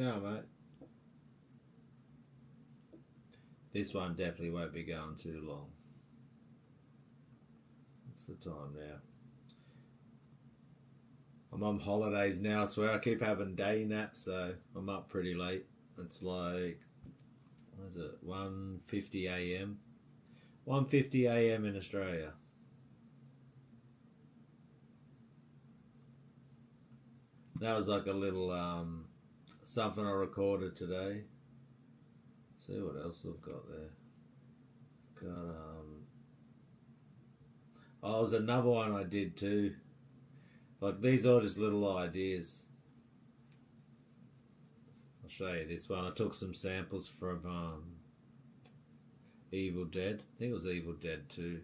Go on, mate. This one definitely won't be going too long. What's the time now? I'm on holidays now, I swear. I keep having day naps, so I'm up pretty late. It's like, what is it, 1:50 a.m.? 1:50 a.m. in Australia. That was like a little something I recorded today. See what else I've got there. Got oh, there's another one I did too. Like, these are just little ideas. I'll show you this one. I took some samples from Evil Dead. I think it was Evil Dead 2.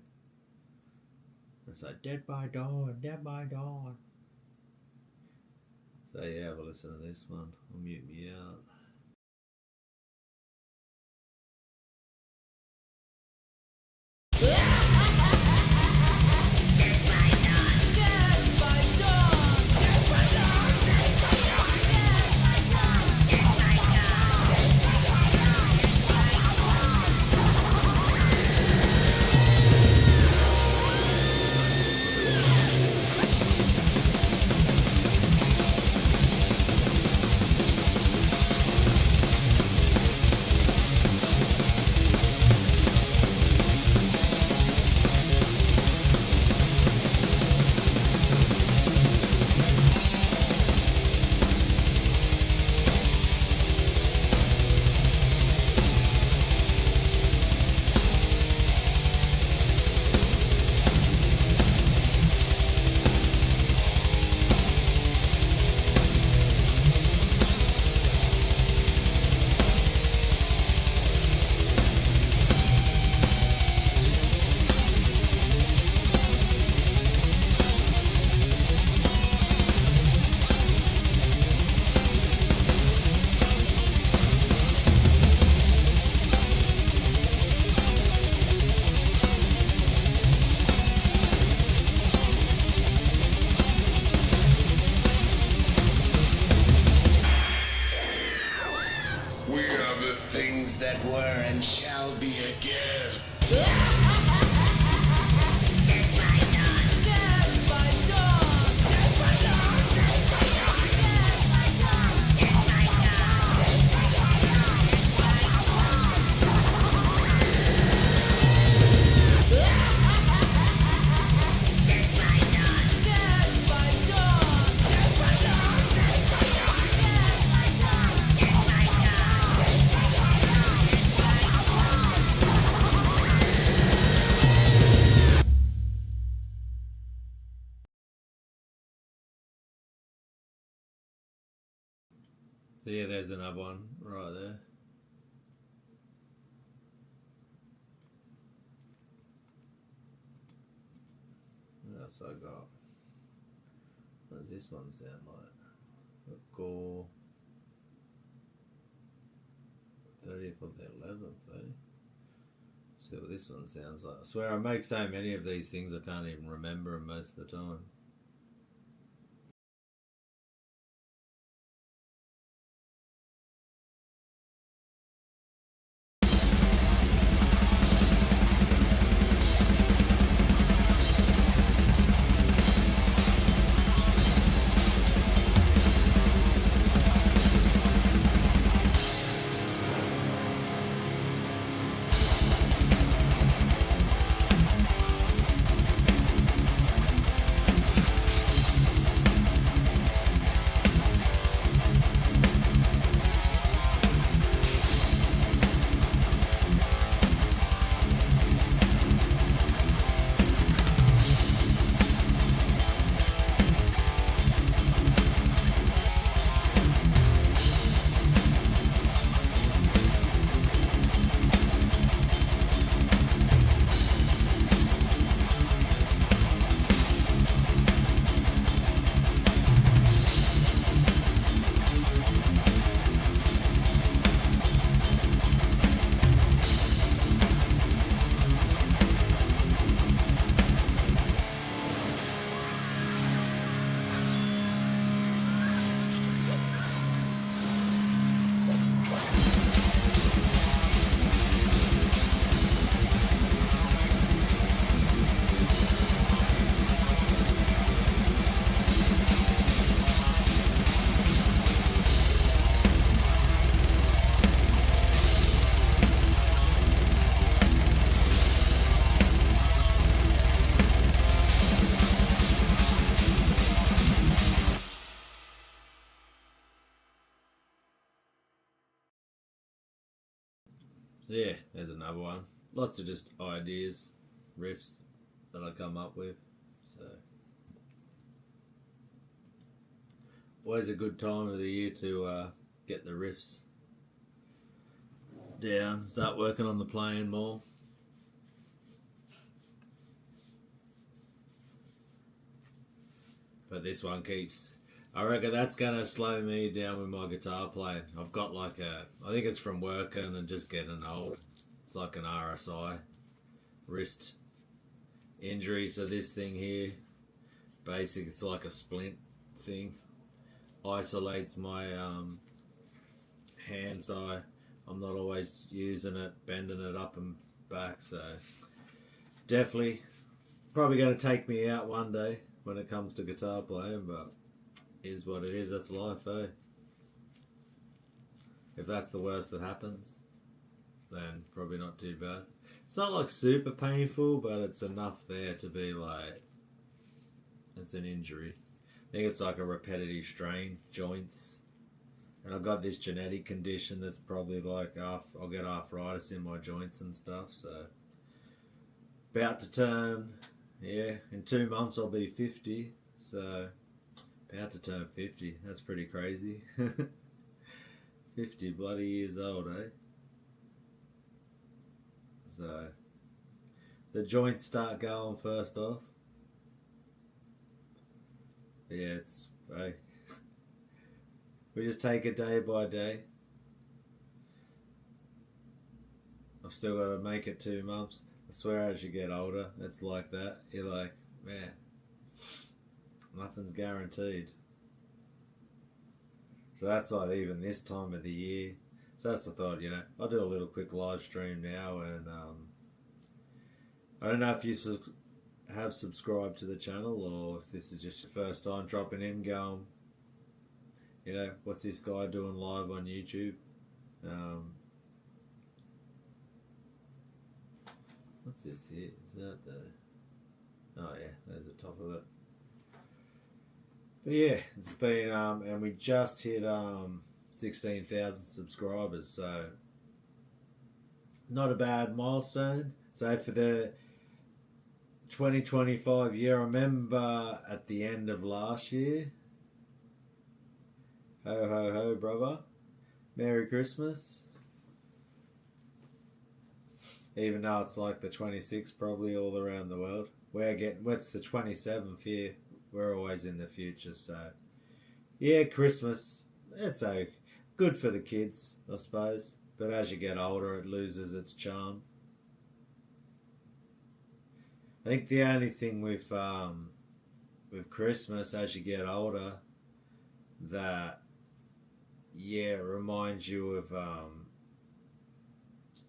It's like Dead by Dawn, Dead by Dawn. So yeah, have a listen to this one. I'll mute me out. That were and shall be again. So yeah, there's another one right there. What else I got? What does this one sound like? Gore. 30th of the 11th, eh? See what this one sounds like. I swear I make so many of these things I can't even remember them most of the time. So yeah, there's another one. Lots of just ideas, riffs that I come up with. So always a good time of the year to get the riffs down, start working on the playing more. But this one keeps, I reckon that's gonna slow me down with my guitar playing. I've got like I think it's from working and just getting old. It's like an RSI wrist injury. So this thing here, basic, it's like a splint thing. Isolates my hand, so I'm not always using it, bending it up and back. So definitely, probably going to take me out one day when it comes to guitar playing, but is what it is. That's life, eh? If that's the worst that happens, then probably not too bad. It's not like super painful, but it's enough there to be like, it's an injury. I think it's like a repetitive strain, joints. And I've got this genetic condition that's probably like, I'll get arthritis in my joints and stuff, so. About to turn, in 2 months I'll be 50, so about to turn 50. That's pretty crazy. 50 bloody years old, eh? So, the joints start going first off. Yeah, it's, hey, we just take it day by day. I've still got to make it 2 months. I swear as you get older, it's like that. You're like, man, nothing's guaranteed. So that's like even this time of the year. So that's the thought, I'll do a little quick live stream now, and I don't know if you have subscribed to the channel, or if this is just your first time dropping in, going, what's this guy doing live on YouTube? What's this here? Is that the... Oh yeah, there's the top of it. But yeah, it's been, and we just hit 16,000 subscribers, so not a bad milestone. So for the 2025 year, I remember at the end of last year, ho ho ho brother, Merry Christmas. Even though it's like the 26th probably all around the world. What's the 27th here? We're always in the future, so yeah, Christmas, it's good for the kids, I suppose. But as you get older, it loses its charm. I think the only thing with Christmas as you get older that reminds you of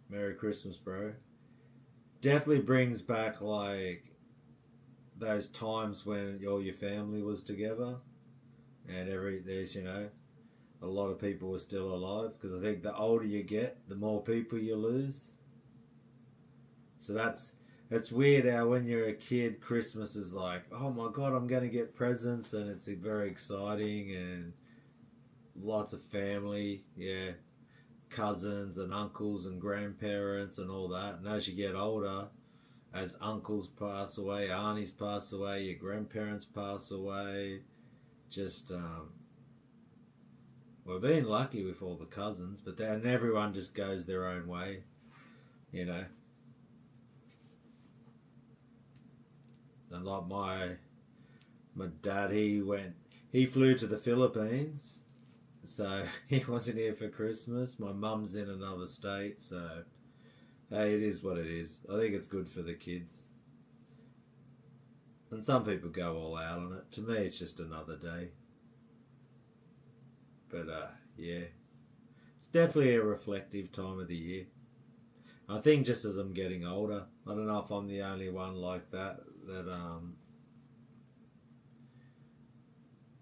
Merry Christmas, bro. Definitely brings back like those times when all your family was together, and there's a lot of people were still alive, because I think the older you get, the more people you lose. So it's weird how when you're a kid, Christmas is like, oh my god, I'm going to get presents, and it's very exciting, and lots of family, cousins and uncles and grandparents and all that. And as you get older, as uncles pass away, aunties pass away, your grandparents pass away, just we're being lucky with all the cousins, but then everyone just goes their own way, And like my dad, he flew to the Philippines, so he wasn't here for Christmas. My mum's in another state, so hey, it is what it is. I think it's good for the kids. And some people go all out on it. To me, it's just another day. But it's definitely a reflective time of the year. I think just as I'm getting older, I don't know if I'm the only one like that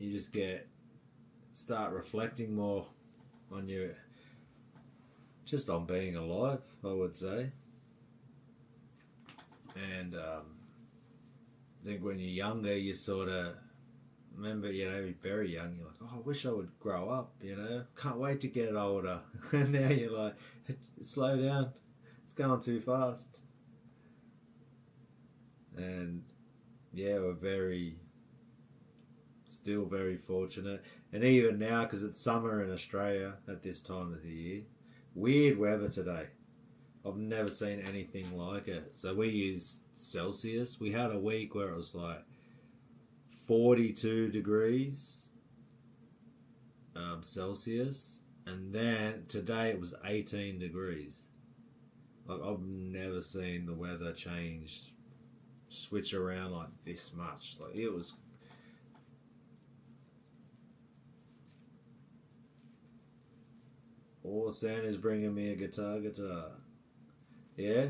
you just start reflecting more on on being alive, I would say. And I think when you're younger, you sort of remember, you're very young, you're like, oh, I wish I would grow up, can't wait to get older. And now you're like, slow down, going too fast. And yeah, we're still very fortunate. And even now, because it's summer in Australia at this time of the year, weird weather today. I've never seen anything like it. So we use Celsius. We had a week where it was like 42 degrees Celsius, and then today it was 18 degrees. Like, I've never seen the weather switch around like this much. Like, it was. Oh, Santa's bringing me a guitar. Yeah?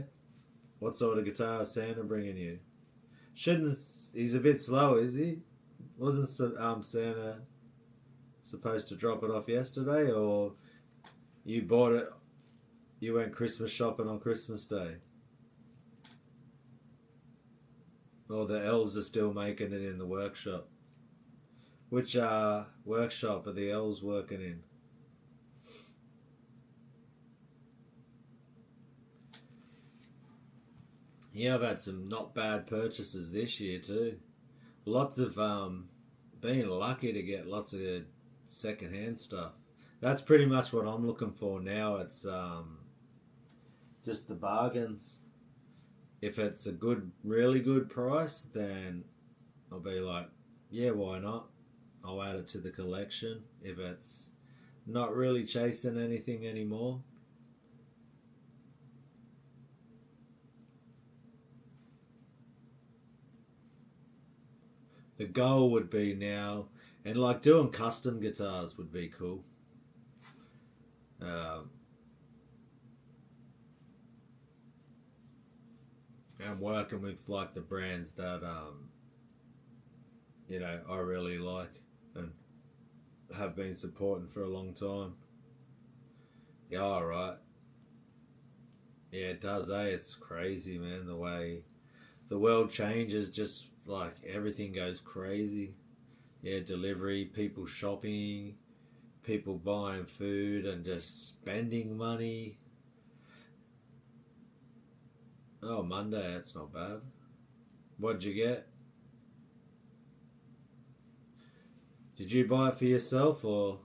What sort of guitar is Santa bringing you? He's a bit slow, is he? Wasn't Santa supposed to drop it off yesterday, or you bought it, you went Christmas shopping on Christmas Day? Or the elves are still making it in the workshop? Which workshop are the elves working in? Yeah, I've had some not bad purchases this year too. Lots of being lucky to get lots of second-hand stuff. That's pretty much what I'm looking for now. It's just the bargains. If it's a really good price, then I'll be like, yeah, why not? I'll add it to the collection. If it's not really chasing anything anymore, the goal would be now, and like doing custom guitars would be cool. And working with like the brands that I really like and have been supporting for a long time. Yeah, alright. Yeah, it does, eh? It's crazy, man, the way the world changes, just like everything goes crazy. Yeah, delivery, people shopping, people buying food and just spending money. Oh, Monday, that's not bad. What'd you get? Did you buy it for yourself, or?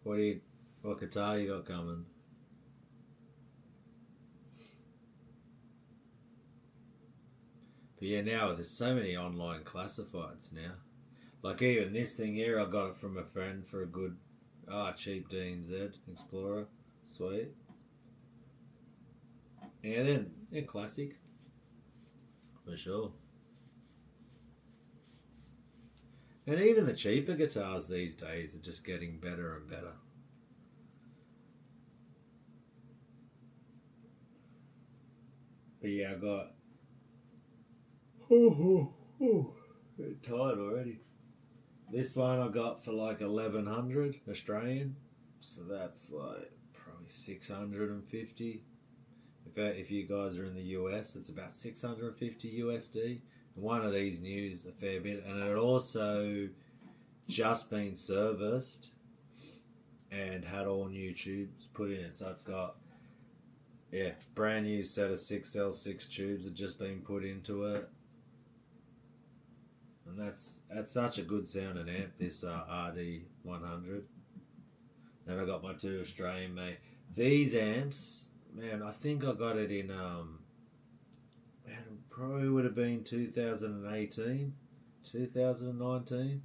What guitar you got coming? But yeah, now there's so many online classifieds now. Like even this thing here, I got it from a friend for a good, cheap D&Z Explorer. Sweet. Yeah, they're classic. For sure. And even the cheaper guitars these days are just getting better and better. But yeah, I got... Bit tired already. This one I got for like 1100 Australian. So that's like probably 650. If you guys are in the US, it's about 650 USD. And one of these news a fair bit, and it also just been serviced and had all new tubes put in it. So it's got brand new set of 6L6 tubes have just been put into it. And that's such a good sounding amp, this RD100. And I got my two Australian made. These amps, man, I think I got it in it probably would have been 2018, 2019.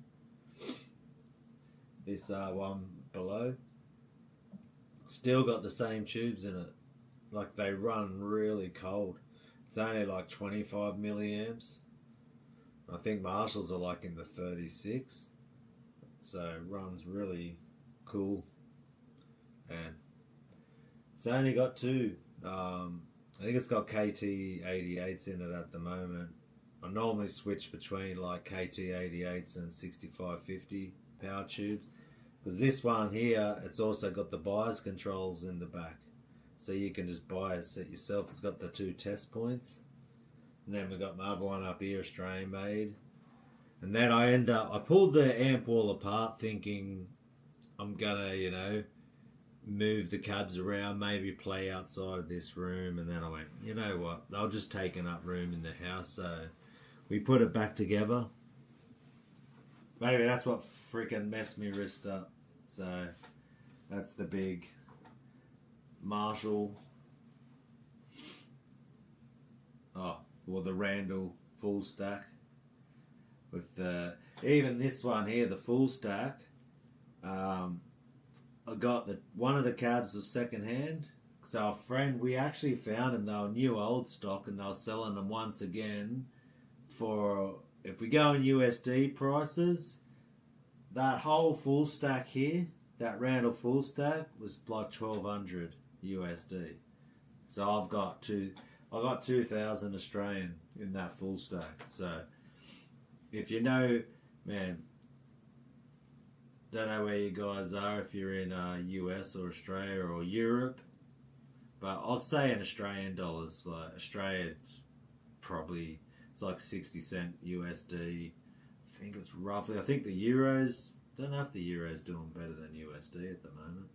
This one below. Still got the same tubes in it. Like, they run really cold. It's only like 25 milliamps. I think Marshalls are like in the 36. So it runs really cool. And it's only got two. I think it's got KT88s in it at the moment. I normally switch between like KT88s and 6550 power tubes. Because this one here, it's also got the bias controls in the back. So you can just bias it yourself. It's got the two test points. And then we've got my other one up here, Australian made. And then I pulled the amp wall apart thinking I'm gonna, move the cabs around, maybe play outside this room. And then I went, you know what, they'll just taking up room in the house. So we put it back together. Maybe that's what freaking messed me wrist up. So that's the big Marshall. The Randall full stack. With even this one here, the full stack. I got one of the cabs was second hand. So a friend, we actually found them. They were new old stock, and they were selling them once again for, if we go in USD prices, that whole full stack here, that Randall full stack was like 1,200 USD. So I got 2,000 Australian in that full stack. So if you know, man, don't know where you guys are, if you're in US or Australia or Europe, but I'd say in Australian dollars, like Australia, probably it's like 60 cent USD. I think it's roughly. I think the euros. Don't know if the euro's doing better than USD at the moment.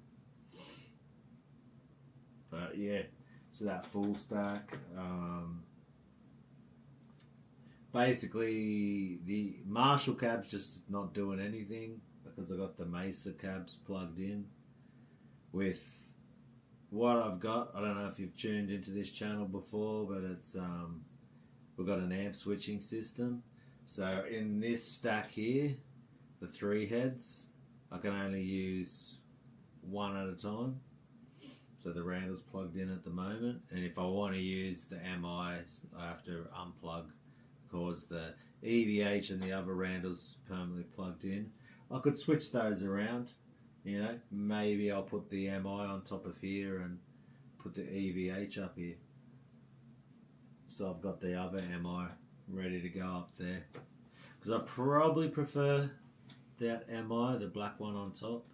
But yeah, so that full stack. Basically, the Marshall cab's just not doing anything because I got the Mesa cabs plugged in. With what I've got, I don't know if you've tuned into this channel before, but it's we've got an amp switching system. So in this stack here, the 3 heads, I can only use one at a time. So the Randall's plugged in at the moment, and if I want to use the MIs, I have to unplug because the EVH and the other Randall's permanently plugged in. I could switch those around, maybe I'll put the MI on top of here and put the EVH up here. So I've got the other MI ready to go up there. Because I probably prefer that MI, the black one on top.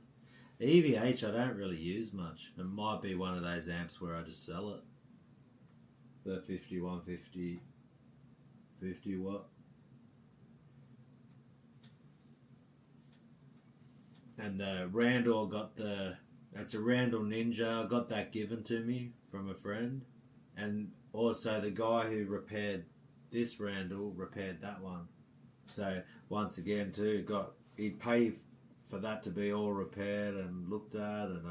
EVH I don't really use much. It might be one of those amps where I just sell it. The 5150 50 watt. And Randall that's a Randall Ninja. I got that given to me from a friend. And also the guy who repaired this Randall repaired that one. So once again too, he'd pay for that to be all repaired and looked at, and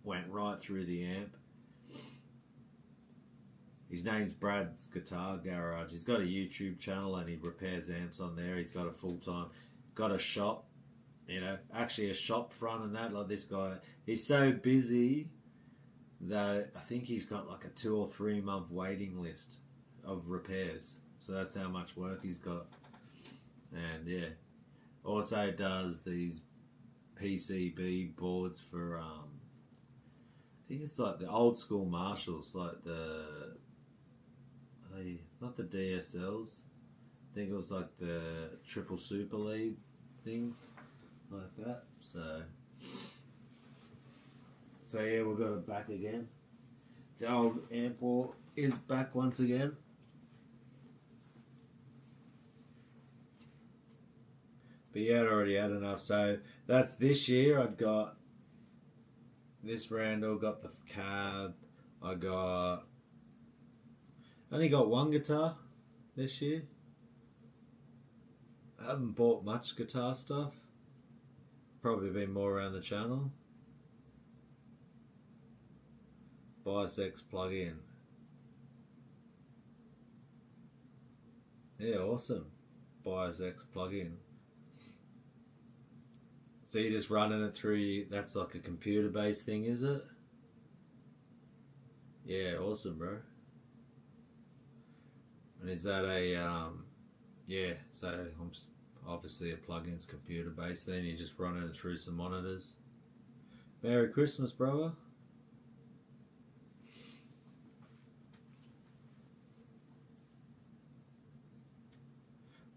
went right through the amp. His name's Brad's Guitar Garage. He's got a YouTube channel and he repairs amps on there. He's got a shop, actually a shop front and that. Like this guy, he's so busy that I think he's got like a 2 or 3 month waiting list of repairs. So that's how much work he's got. And yeah, also does these PCB boards for I think it's like the old school Marshalls, like not the DSLs. I think it was like the triple super lead things like that. So yeah, we've got it back again. The old amp wall is back once again. But yeah, I already had enough. So that's this year. I've got this Randall, got the cab. Only got one guitar this year. I haven't bought much guitar stuff. Probably been more around the channel. Bisex plug-in. Yeah, awesome. Bisex plug-in. So you're just running it through, that's like a computer-based thing, is it? Yeah, awesome, bro. And is that yeah, so obviously a plug-in's computer-based, then you're just running it through some monitors. Merry Christmas, brother.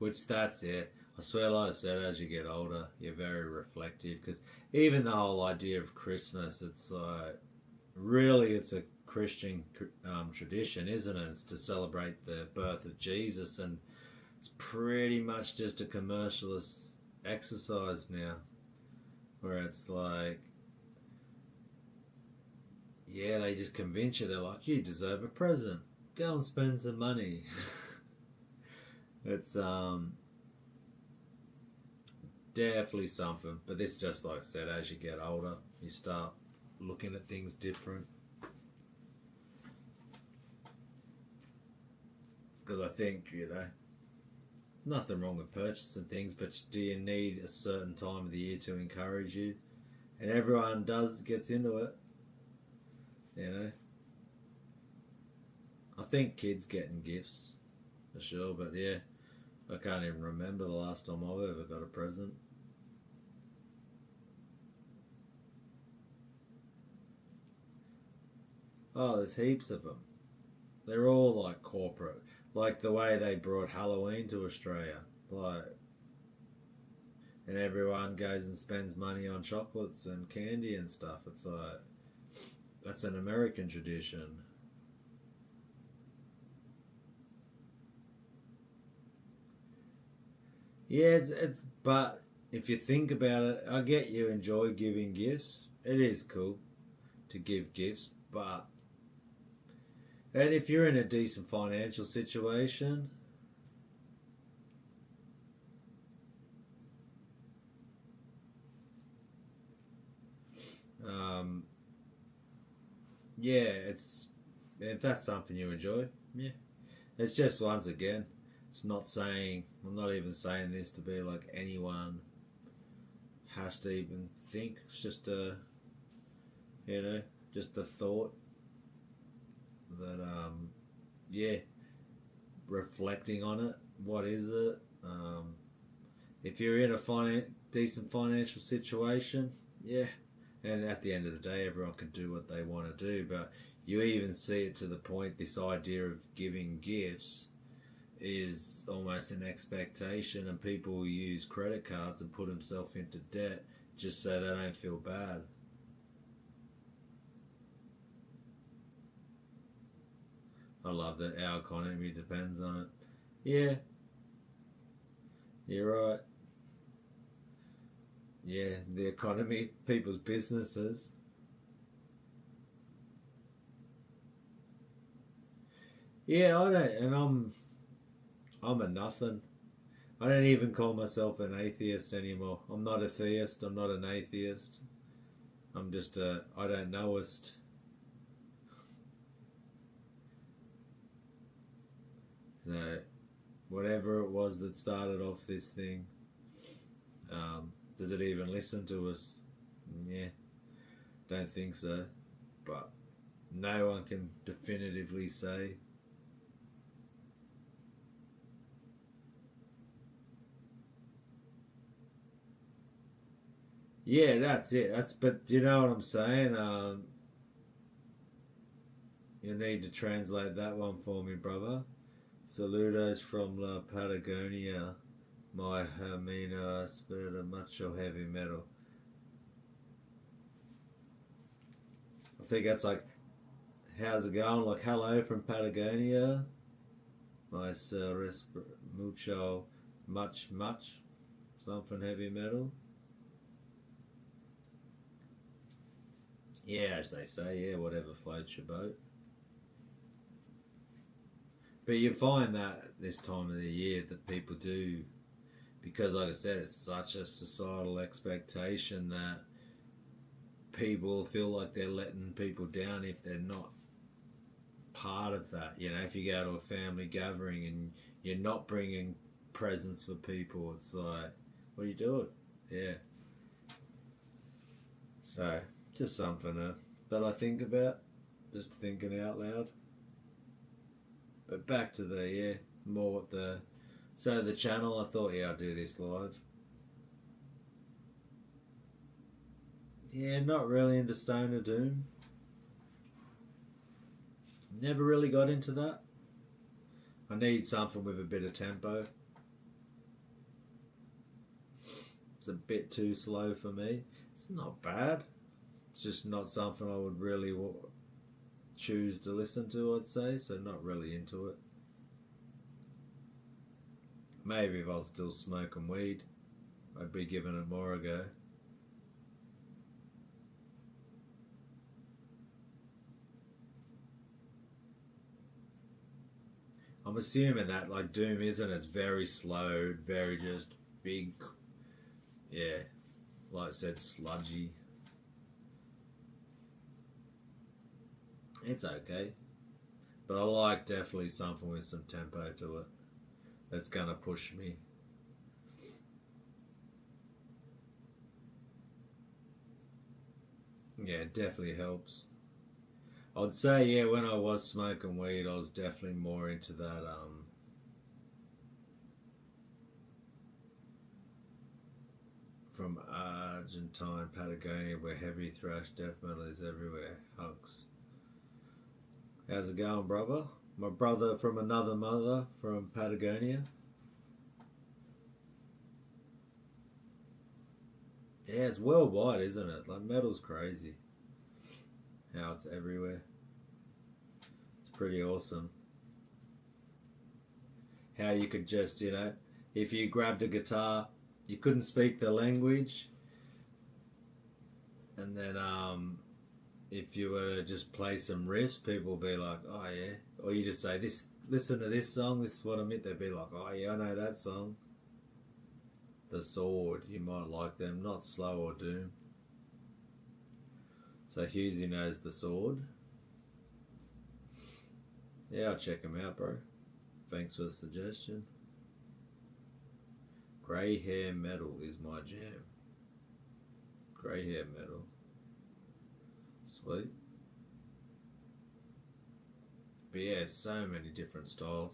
Which that's it. I swear, like I said, as you get older, you're very reflective. Because even the whole idea of Christmas, it's like, really, it's a Christian tradition, isn't it? It's to celebrate the birth of Jesus. And it's pretty much just a commercialist exercise now, where it's like, yeah, they just convince you. They're like, you deserve a present. Go and spend some money. It's definitely something. But this, just like I said, as you get older, you start looking at things different. Because I think, nothing wrong with purchasing things, but do you need a certain time of the year to encourage you? And everyone gets into it. I think kids getting gifts, for sure, but yeah, I can't even remember the last time I've ever got a present. Oh, there's heaps of them. They're all like corporate. Like the way they brought Halloween to Australia. And everyone goes and spends money on chocolates and candy and stuff. It's like, that's an American tradition. Yeah, but if you think about it, I get you enjoy giving gifts. It is cool to give gifts, and if you're in a decent financial situation, yeah, if that's something you enjoy, yeah. It's just, once again, I'm not even saying this to be like anyone has to even think. It's just just a thought that, reflecting on it. What is it? If you're in a decent financial situation, yeah. And at the end of the day, everyone can do what they want to do, but you even see it to the point, this idea of giving gifts is almost an expectation, and people use credit cards and put themselves into debt just so they don't feel bad. I love that our economy depends on it. Yeah, you're right. Yeah, the economy, people's businesses. Yeah, I don't, and I'm a nothing. I don't even call myself an atheist anymore. I'm not a theist. I'm not an atheist. I'm just I don't knowist. So, whatever it was that started off this thing, does it even listen to us? Yeah, don't think so. But no one can definitively say. Yeah, that's it. But you know what I'm saying? You need to translate that one for me, brother. Saludos from La Patagonia, my hermino spirit of macho heavy metal. I think that's like, how's it going? Like, hello from Patagonia. My mucho, much, something heavy metal. Yeah, as they say, yeah, whatever floats your boat. But you find that this time of the year that people do, because like I said, it's such a societal expectation that people feel like they're letting people down if they're not part of that. If you go to a family gathering and you're not bringing presents for people, it's like, what are you doing? Yeah. So, just something that I think about, just thinking out loud. But back to the channel, I thought, yeah, I'll do this live. Yeah, not really into Stone of Doom. Never really got into that. I need something with a bit of tempo. It's a bit too slow for me. It's not bad. It's just not something I would really choose to listen to, I'd say, so not really into it. Maybe if I was still smoking weed, I'd be giving it more a go. I'm assuming that like Doom isn't. It's very slow, very just big. Yeah, like I said, sludgy. It's okay, but I like definitely something with some tempo to it. That's gonna push me. Yeah, it definitely helps. I'd say, yeah, when I was smoking weed, I was definitely more into that, from Argentine, Patagonia, where heavy thrash death metal is everywhere. Hugs. How's it going, brother? My brother from another mother from Patagonia. Yeah, it's worldwide, isn't it? Like, metal's crazy. How it's everywhere. It's pretty awesome. How you could just, if you grabbed a guitar, you couldn't speak the language, and then if you were to just play some riffs, people would be like, oh yeah. Or you just say, this, listen to this song, this is what I meant. They'd be like, oh yeah, I know that song. The Sword, you might like them, not Slow or Doom. So Husey knows The Sword. Yeah, I'll check him out, bro. Thanks for the suggestion. Grey hair metal is my jam. Grey hair metal. Sweet. But yeah, so many different styles.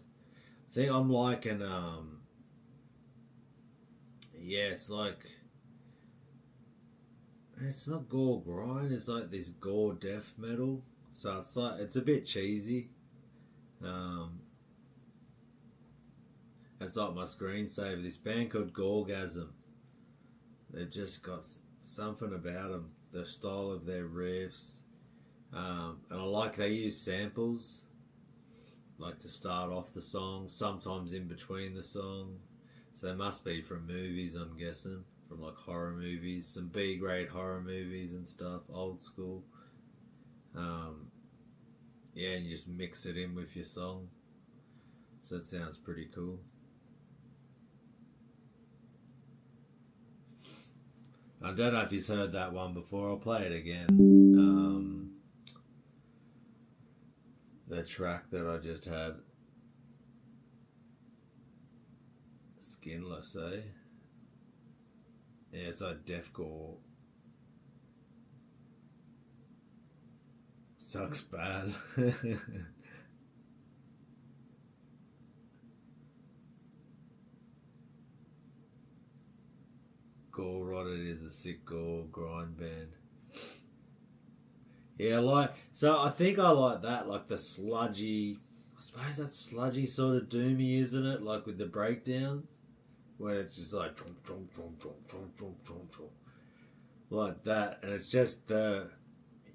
I think I'm liking, yeah, it's like, it's not gore grind, it's like this gore death metal. So it's like, it's a bit cheesy. It's like my screensaver, this band called Gorgasm. They've just got something about them, the style of their riffs. And I like they use samples, like to start off the song, sometimes in between the song. So they must be from movies, I'm guessing, from like horror movies, some B-grade horror movies and stuff, old school. Yeah, and you just mix it in with your song. So that sounds pretty cool. I don't know if you've heard that one before. I'll play it again. The track that I just had. Skinless, eh? Yeah, it's like deathcore. Sucks bad. Gore Rotted is a sick gore grind band. Yeah, so I think I like that, like the sludgy, I suppose that's sludgy sort of doomy, isn't it? Like with the breakdowns, when it's just like chomp, chomp, chomp, chomp, chomp, chomp, chomp, chomp, like that, and it's just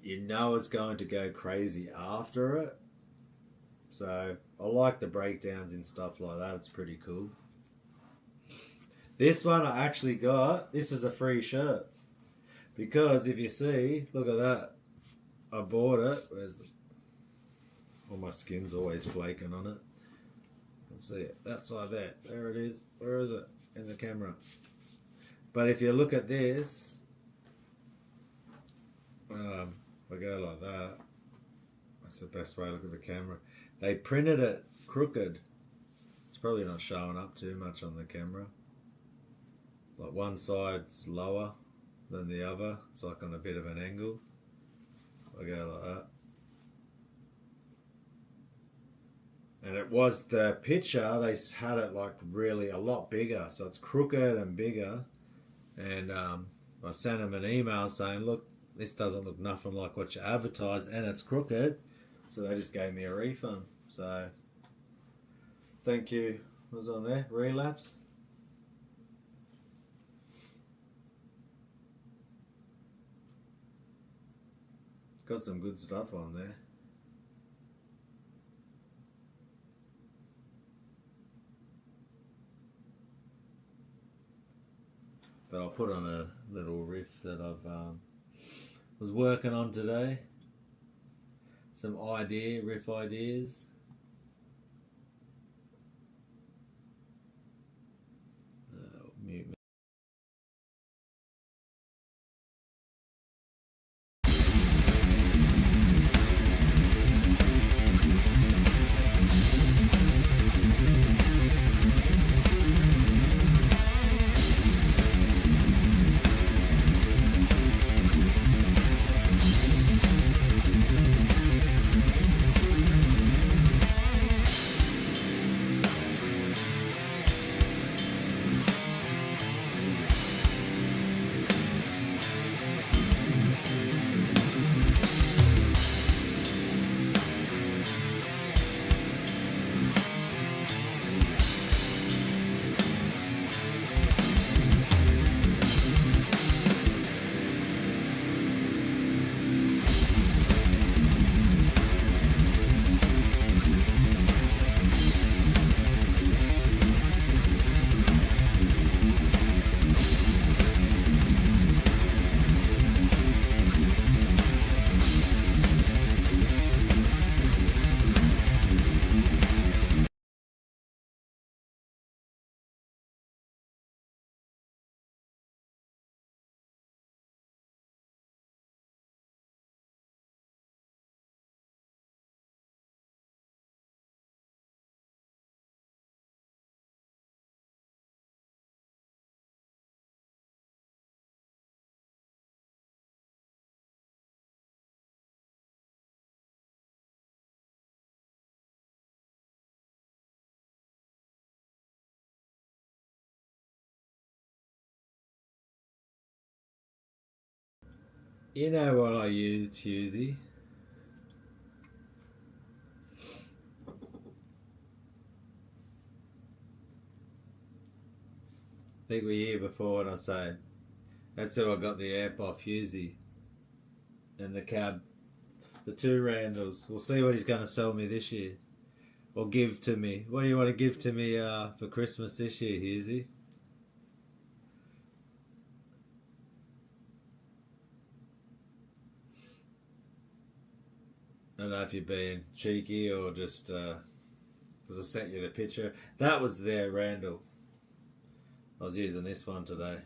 it's going to go crazy after it. So I like the breakdowns and stuff like that. It's pretty cool. This one I actually got. This is a free shirt because if you see, look at that. I bought it. All my skin's always flaking on it. Let's see it. That side there. There it is. Where is it? In the camera. But if you look at this, I go like that. That's the best way to look at the camera. They printed it crooked. It's probably not showing up too much on the camera. Like one side's lower than the other. It's like on a bit of an angle. I go like that. And it was the picture, they had it like really a lot bigger. So it's crooked and bigger. And I sent them an email saying, look, this doesn't look nothing like what you advertised and it's crooked. So they just gave me a refund. So thank you. What was on there? Relapse. Got some good stuff on there. But I'll put on a little riff that I've was working on today. Some riff ideas. Mute. You know what I use, Husey? I think we're here before and I say that's how I got the amp off Husey and the cab, the two Randalls. We'll see what he's going to sell me this year or give to me. What do you want to give to me for Christmas this year, Husey? I don't know if you're being cheeky or just because I sent you the picture. That was their Randall. I was using this one today.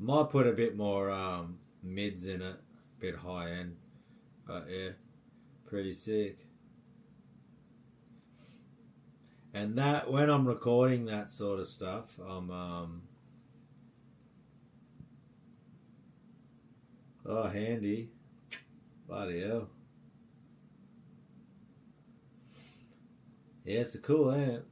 Might put a bit more mids in it, a bit high end, but yeah, pretty sick. And that when I'm recording that sort of stuff, I'm oh, handy. Bloody hell. Yeah, it's a cool amp.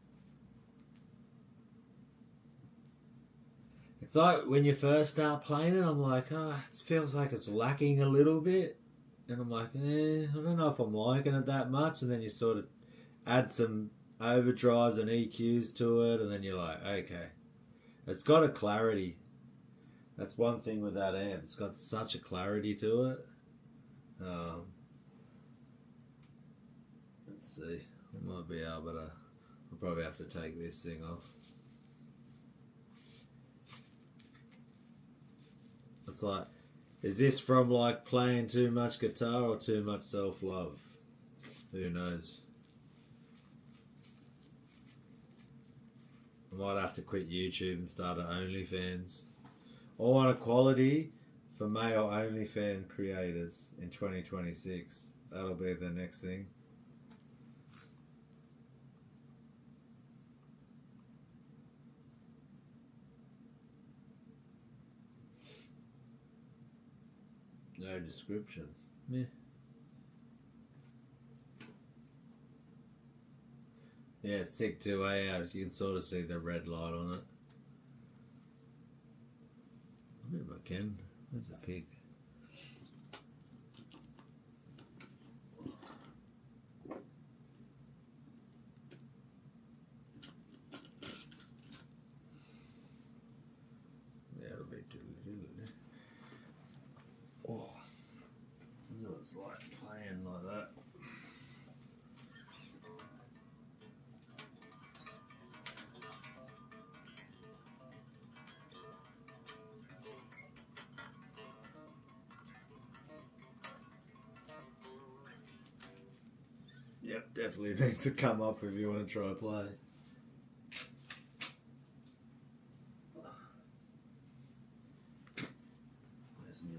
It's like when you first start playing it, I'm like, oh, it feels like it's lacking a little bit. And I'm like, I don't know if I'm liking it that much. And then you sort of add some overdrives and EQs to it. And then you're like, okay. It's got a clarity. That's one thing with that amp. It's got such a clarity to it. Let's see. I might be able to... I'll probably have to take this thing off. It's like, is this from like playing too much guitar or too much self-love? Who knows? I might have to quit YouTube and start an OnlyFans. I want equality for male OnlyFans creators in 2026. That'll be the next thing. No description. Yeah. Yeah, it's sick too, eh? You can sort of see the red light on it. I wonder if I can. Where's the pig? Yeah, it'll be doodly. Oh, I know it's like playing like that. Yeah, definitely needs to come up if you want to try play. Where's me?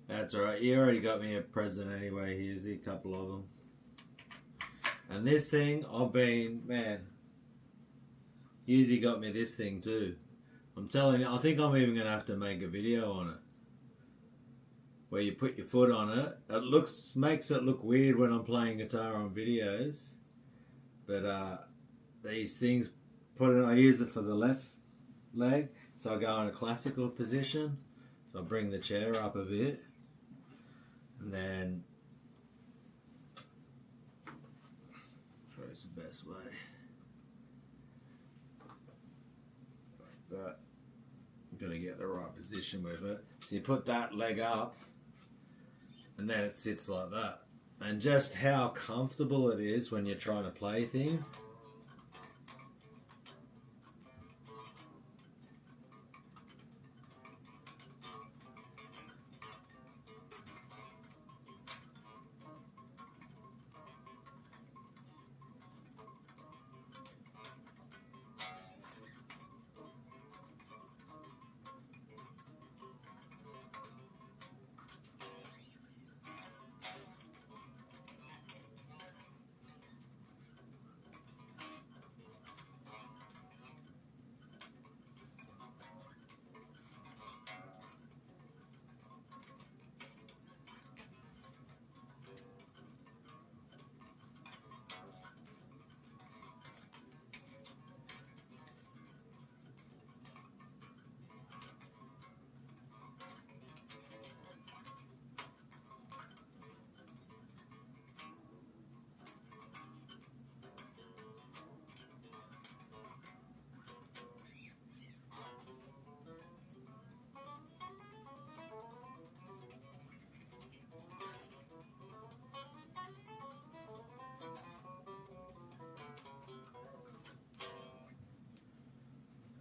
That's alright. You already got me a present anyway. Here's a couple of them. And this thing, man, Yuzi got me this thing too. I'm telling you, I think I'm even going to have to make a video on it. Where you put your foot on it. It makes it look weird when I'm playing guitar on videos. But these things, I use it for the left leg. So I go in a classical position. So I bring the chair up a bit. And then, where's the best way? Like that. I'm going to get the right position with it. So you put that leg up, and then it sits like that. And just how comfortable it is when you're trying to play things.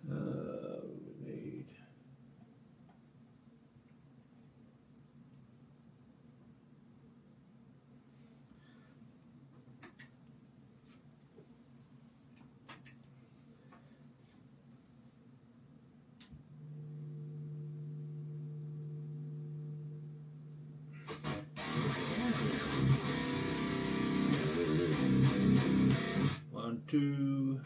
We need. One, two.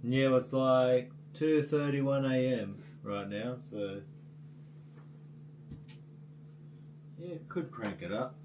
Yeah, it's like 2:31 a.m. right now, so yeah, could crank it up.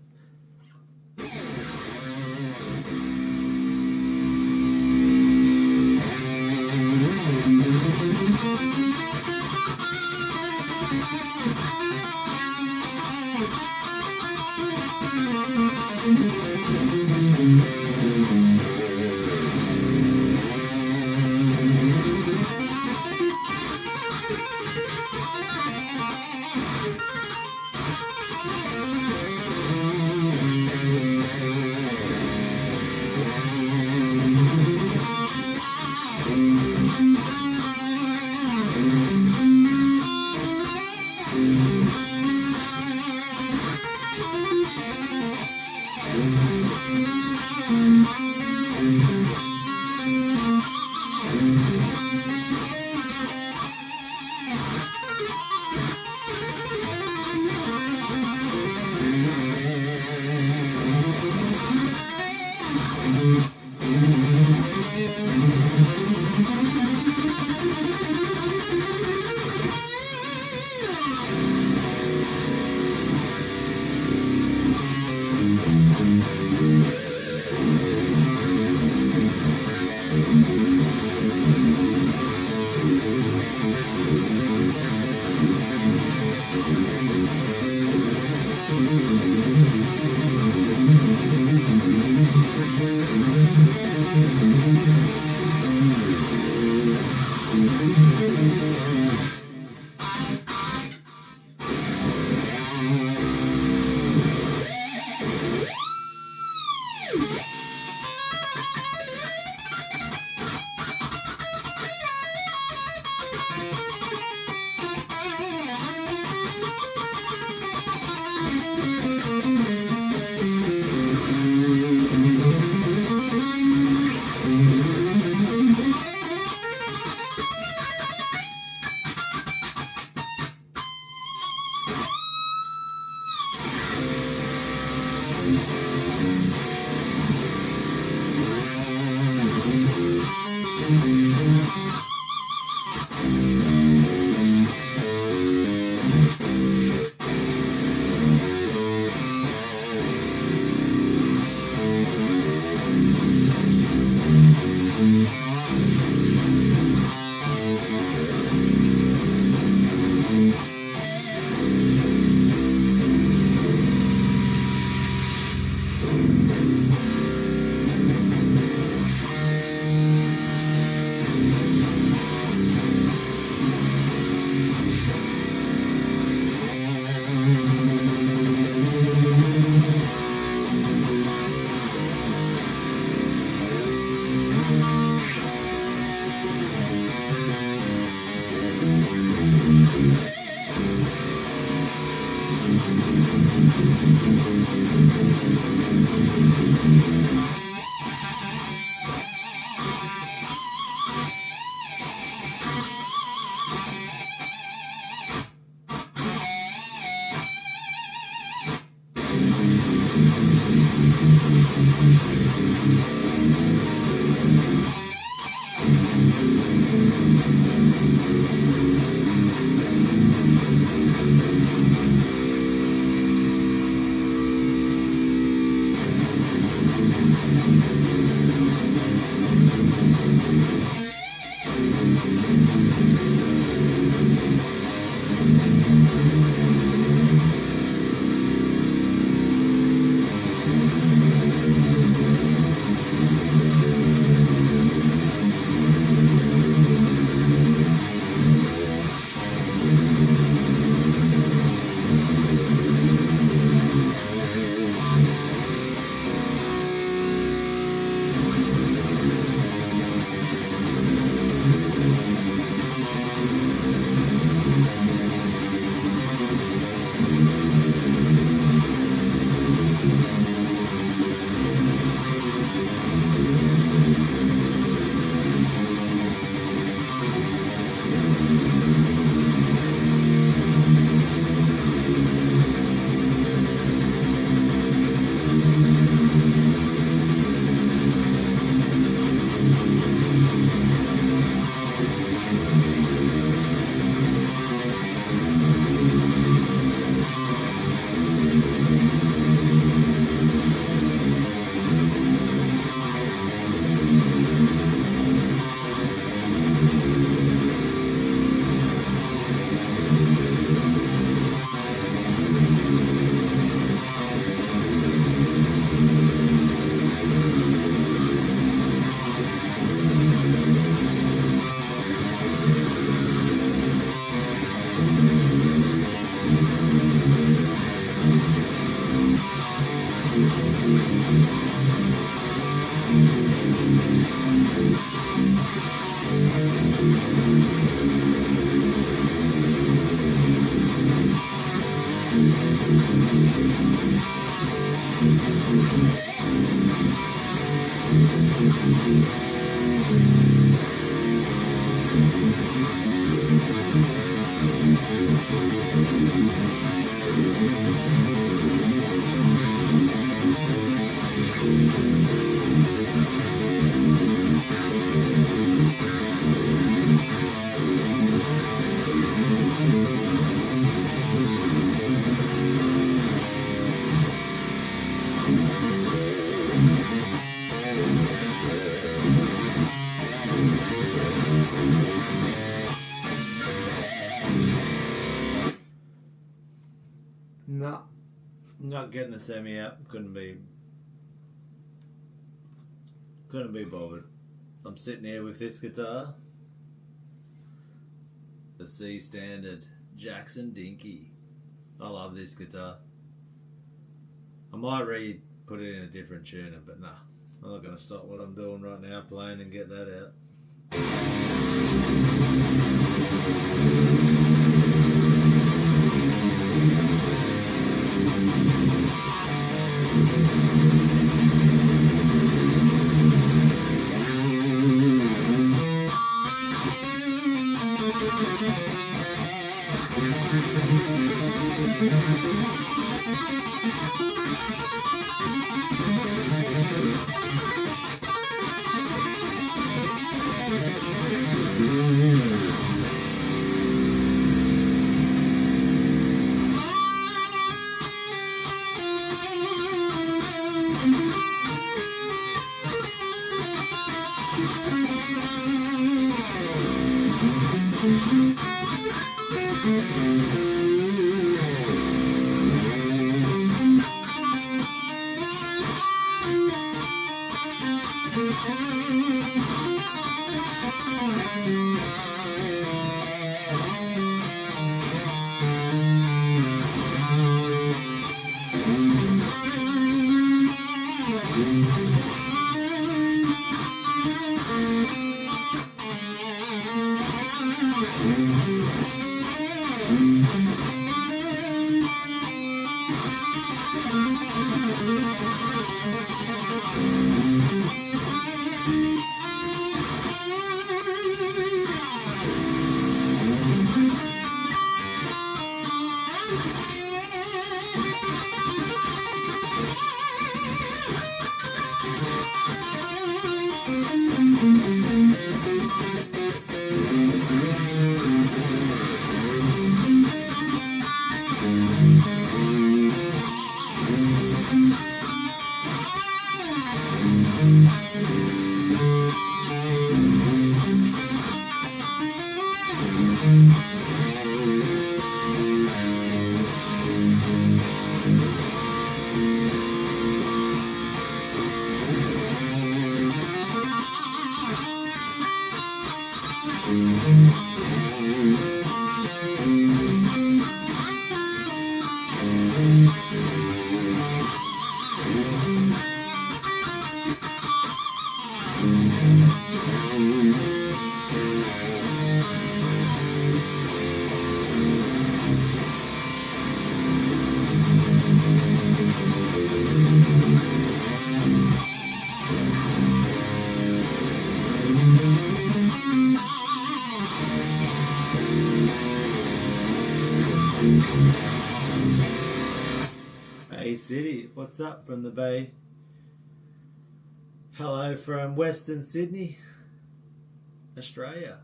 No, not getting the semi out. Couldn't be bothered. I'm sitting here with this guitar, the C Standard Jackson Dinky. I love this guitar. I might put it in a different tuner, but nah, I'm not going to stop what I'm doing right now playing and get that out. Bay City, what's up from the Bay? Hello from Western Sydney, Australia.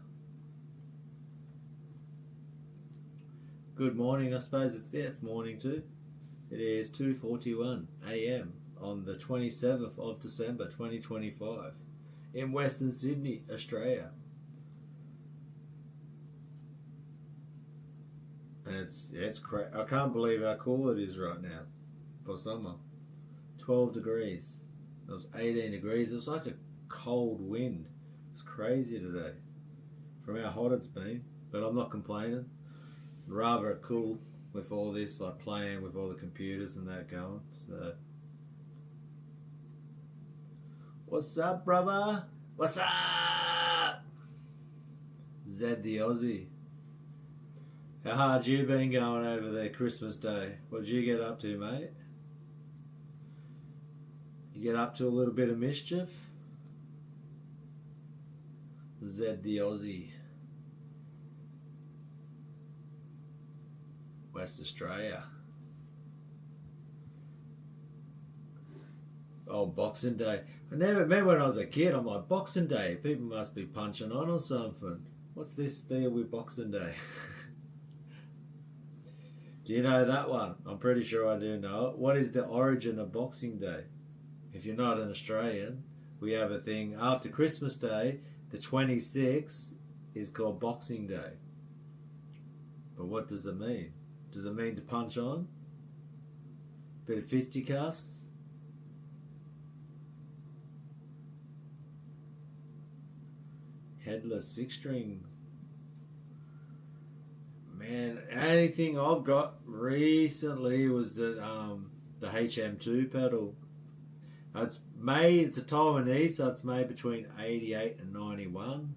Good morning, I suppose it's morning too. It is 2:41 a.m. on the 27th of December 2025 in Western Sydney, Australia. And it's crazy. I can't believe how cool it is right now for summer. 12 degrees. It was 18 degrees. It was like a cold wind. It's crazy today from how hot it's been, but I'm not complaining. Rather cool with all this, like playing with all the computers and that going. So, what's up, brother? What's up? Zed the Aussie. How hard you been going over there Christmas Day? What'd you get up to, mate? You get up to a little bit of mischief? Zed the Aussie. West Australia. Oh, Boxing Day. I never remember when I was a kid. I'm like, Boxing Day. People must be punching on or something. What's this deal with Boxing Day? Do you know that one? I'm pretty sure I do know it. What is the origin of Boxing Day? If you're not an Australian, we have a thing after Christmas Day. The 26th is called Boxing Day. But what does it mean? Does it mean to punch on? Bit of fisticuffs? Headless six string. Man, anything I've got recently was the HM2 pedal. It's a Taiwanese, so it's made between 88 and 91.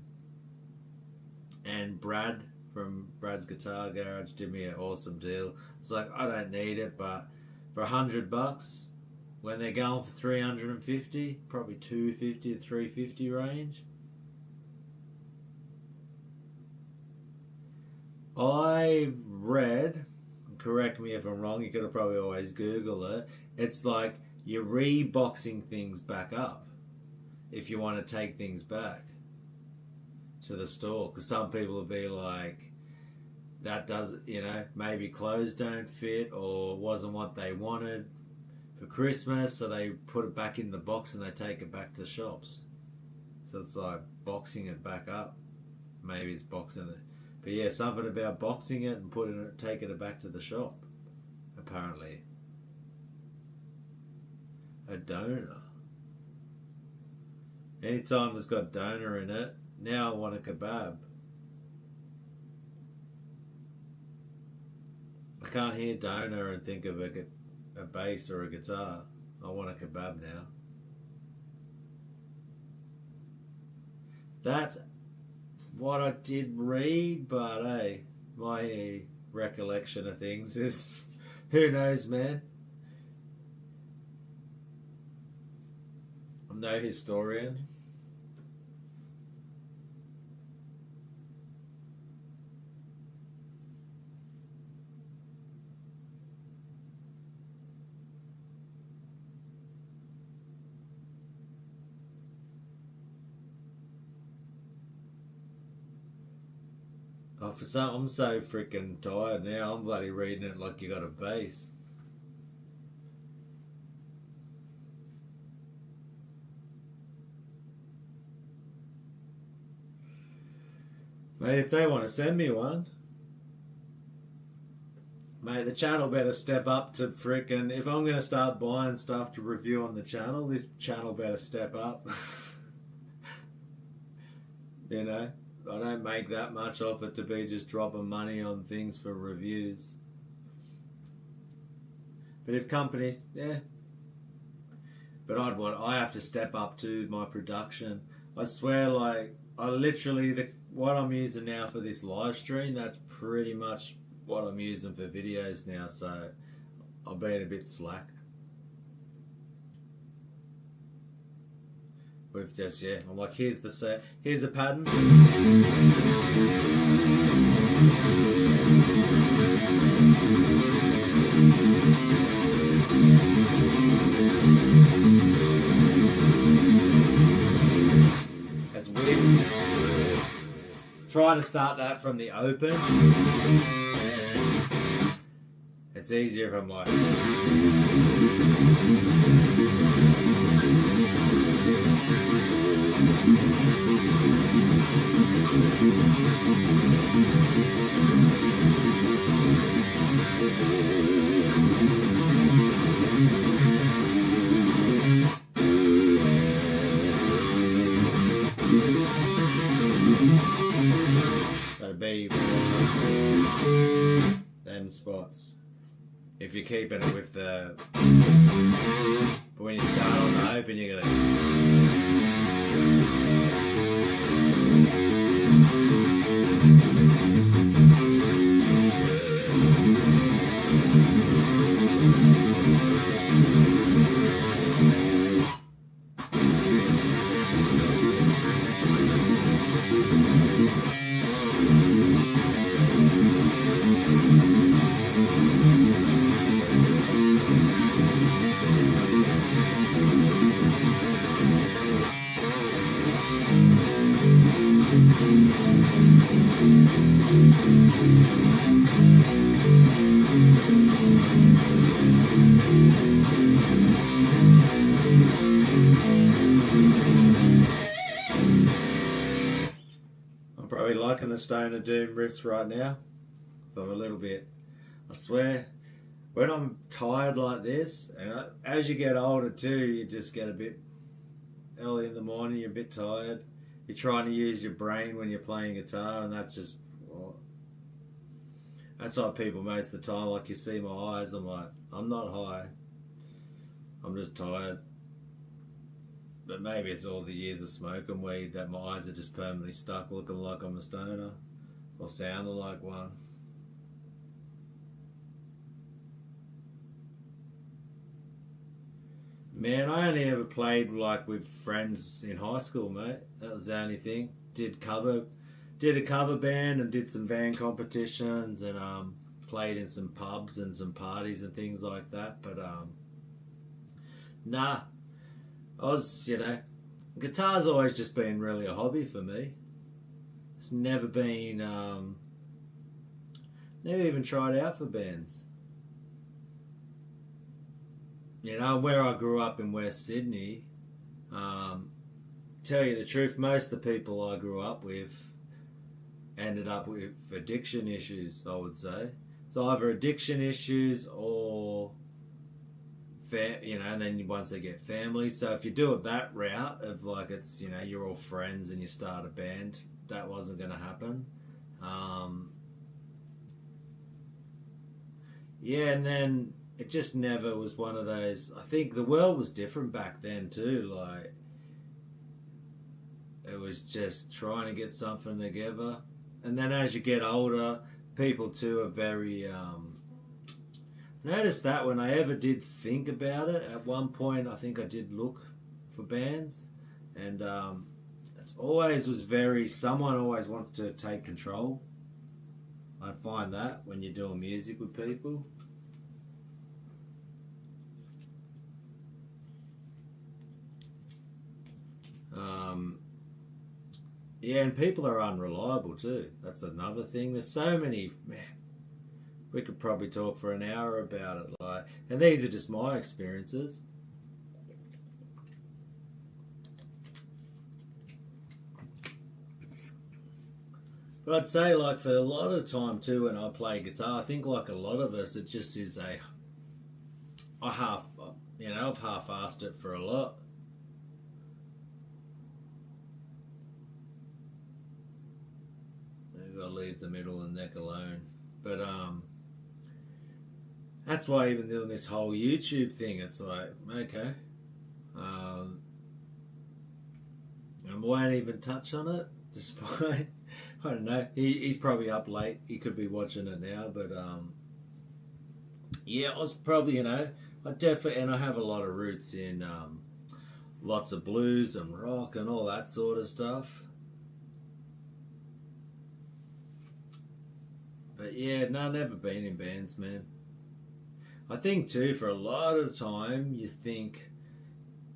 And Brad from Brad's Guitar Garage did me an awesome deal. It's like, I don't need it, but for $100, when they're going for 350, probably 250 to 350 range. I've read, correct me if I'm wrong, you could have probably always Google it, it's like you're reboxing things back up if you want to take things back to the store. Because some people will be like, that does, maybe clothes don't fit or wasn't what they wanted for Christmas, so they put it back in the box and they take it back to shops. So it's like boxing it back up. Maybe it's boxing it. But yeah, something about boxing it and taking it back to the shop, apparently. A donor. Anytime it's got donor in it, now I want a kebab. I can't hear donor and think of a bass or a guitar. I want a kebab now. That's what I did read, but hey, my recollection of things is, who knows, man. I'm no historian. Oh, I'm so freaking tired now. I'm bloody reading it like you got a bass. Mate, if they want to send me one, mate, the channel better step up to freaking... If I'm going to start buying stuff to review on the channel, this channel better step up. I don't make that much off it to be just dropping money on things for reviews. But if companies, yeah. But I have to step up to my production. I swear, like, what I'm using now for this live stream, that's pretty much what I'm using for videos now, so I've been a bit slack. With just, yeah, I'm like, here's the set, here's a pattern. That's weird. Try to start that from the open. It's easier if I'm like... So be them spots. If you're keeping it with the... But when you start on the open, you're gonna... I'm probably liking the Stoner Doom riffs right now. So I'm a little bit, I swear, when I'm tired like this, and as you get older too, you just get a bit, early in the morning, you're a bit tired. You're trying to use your brain when you're playing guitar, and that's just, well, that's why people most of the time, like you see my eyes, I'm like, I'm not high. I'm just tired. But maybe it's all the years of smoking weed that my eyes are just permanently stuck looking like I'm a stoner. Or sounding like one. Man, I only ever played like with friends in high school, mate. That was the only thing. Did a cover band and did some band competitions and played in some pubs and some parties and things like that. But nah, I was, guitar's always just been really a hobby for me. It's never been, never even tried out for bands. Where I grew up in West Sydney, tell you the truth, most of the people I grew up with ended up with addiction issues, I would say. It's either addiction issues or, and then once they get family. So if you do it that route of like it's, you're all friends and you start a band, that wasn't going to happen. And then it just never was one of those. I think the world was different back then too. Like, it was just trying to get something together. And then as you get older, people too are very. Noticed that when I ever did think about it, at one point I think I did look for bands, and it's always was very. Someone always wants to take control. I find that when you're doing music with people. And people are unreliable too. That's another thing. There's so many, man. We could probably talk for an hour about it, and these are just my experiences. But I'd say, for a lot of the time too, when I play guitar, I think like a lot of us, it just is I've half-assed it for a lot. I'll leave the middle and neck alone. But that's why even doing this whole YouTube thing, it's like, okay, I won't even touch on it, despite, I don't know, he's probably up late, he could be watching it now, but I was probably, I definitely, and I have a lot of roots in lots of blues and rock and all that sort of stuff. But never been in bands, man. I think too, for a lot of the time, you think,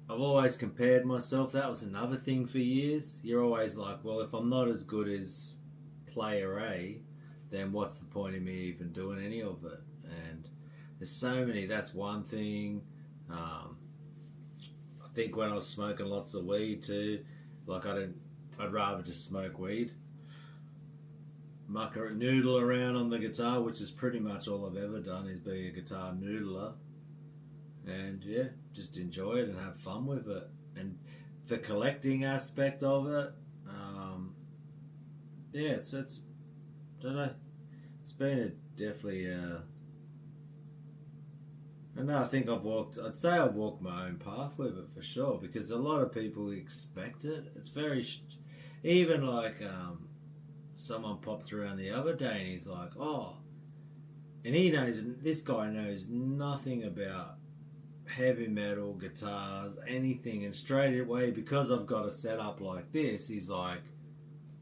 I've always compared myself. That was another thing for years. You're always like, well, if I'm not as good as player A, then what's the point of me even doing any of it? And there's so many, that's one thing. I think when I was smoking lots of weed too, I'd rather just smoke weed. Muck a noodle around on the guitar, which is pretty much all I've ever done, is be a guitar noodler, and just enjoy it and have fun with it. And the collecting aspect of it, it's I don't know, it's been definitely and I think I'd say I've walked my own path with it for sure, because a lot of people expect it. It's very even someone popped around the other day and he's like, and this guy knows nothing about heavy metal, guitars, anything, and straight away, because I've got a setup like this, he's like,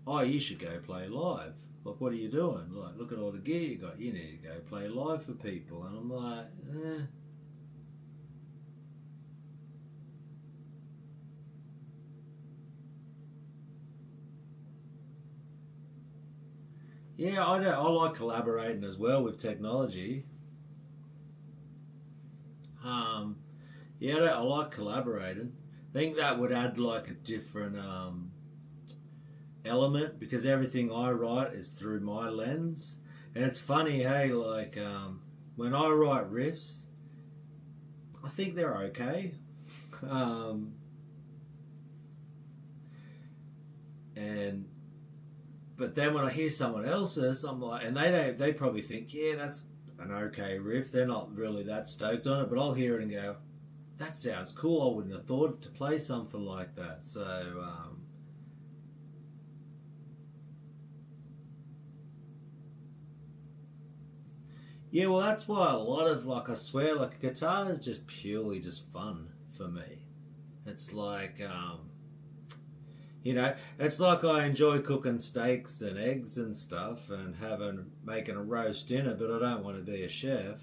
you should go play live. Like, what are you doing? Like, look at all the gear you got. You need to go play live for people. And I'm like, Yeah, I like collaborating as well with technology. Um, yeah, I like collaborating. I think that would add like a different element because everything I write is through my lens. And it's funny, hey, like when I write riffs, I think they're okay. Um, and but then when I hear someone else's, I'm like, and they probably think, yeah, that's an okay riff. They're not really that stoked on it, but I'll hear it and go, that sounds cool. I wouldn't have thought to play something like that. So yeah, well, that's why a lot of like I swear, like a guitar is just purely just fun for me. It's like it's like I enjoy cooking steaks and eggs and stuff and making a roast dinner, but I don't want to be a chef.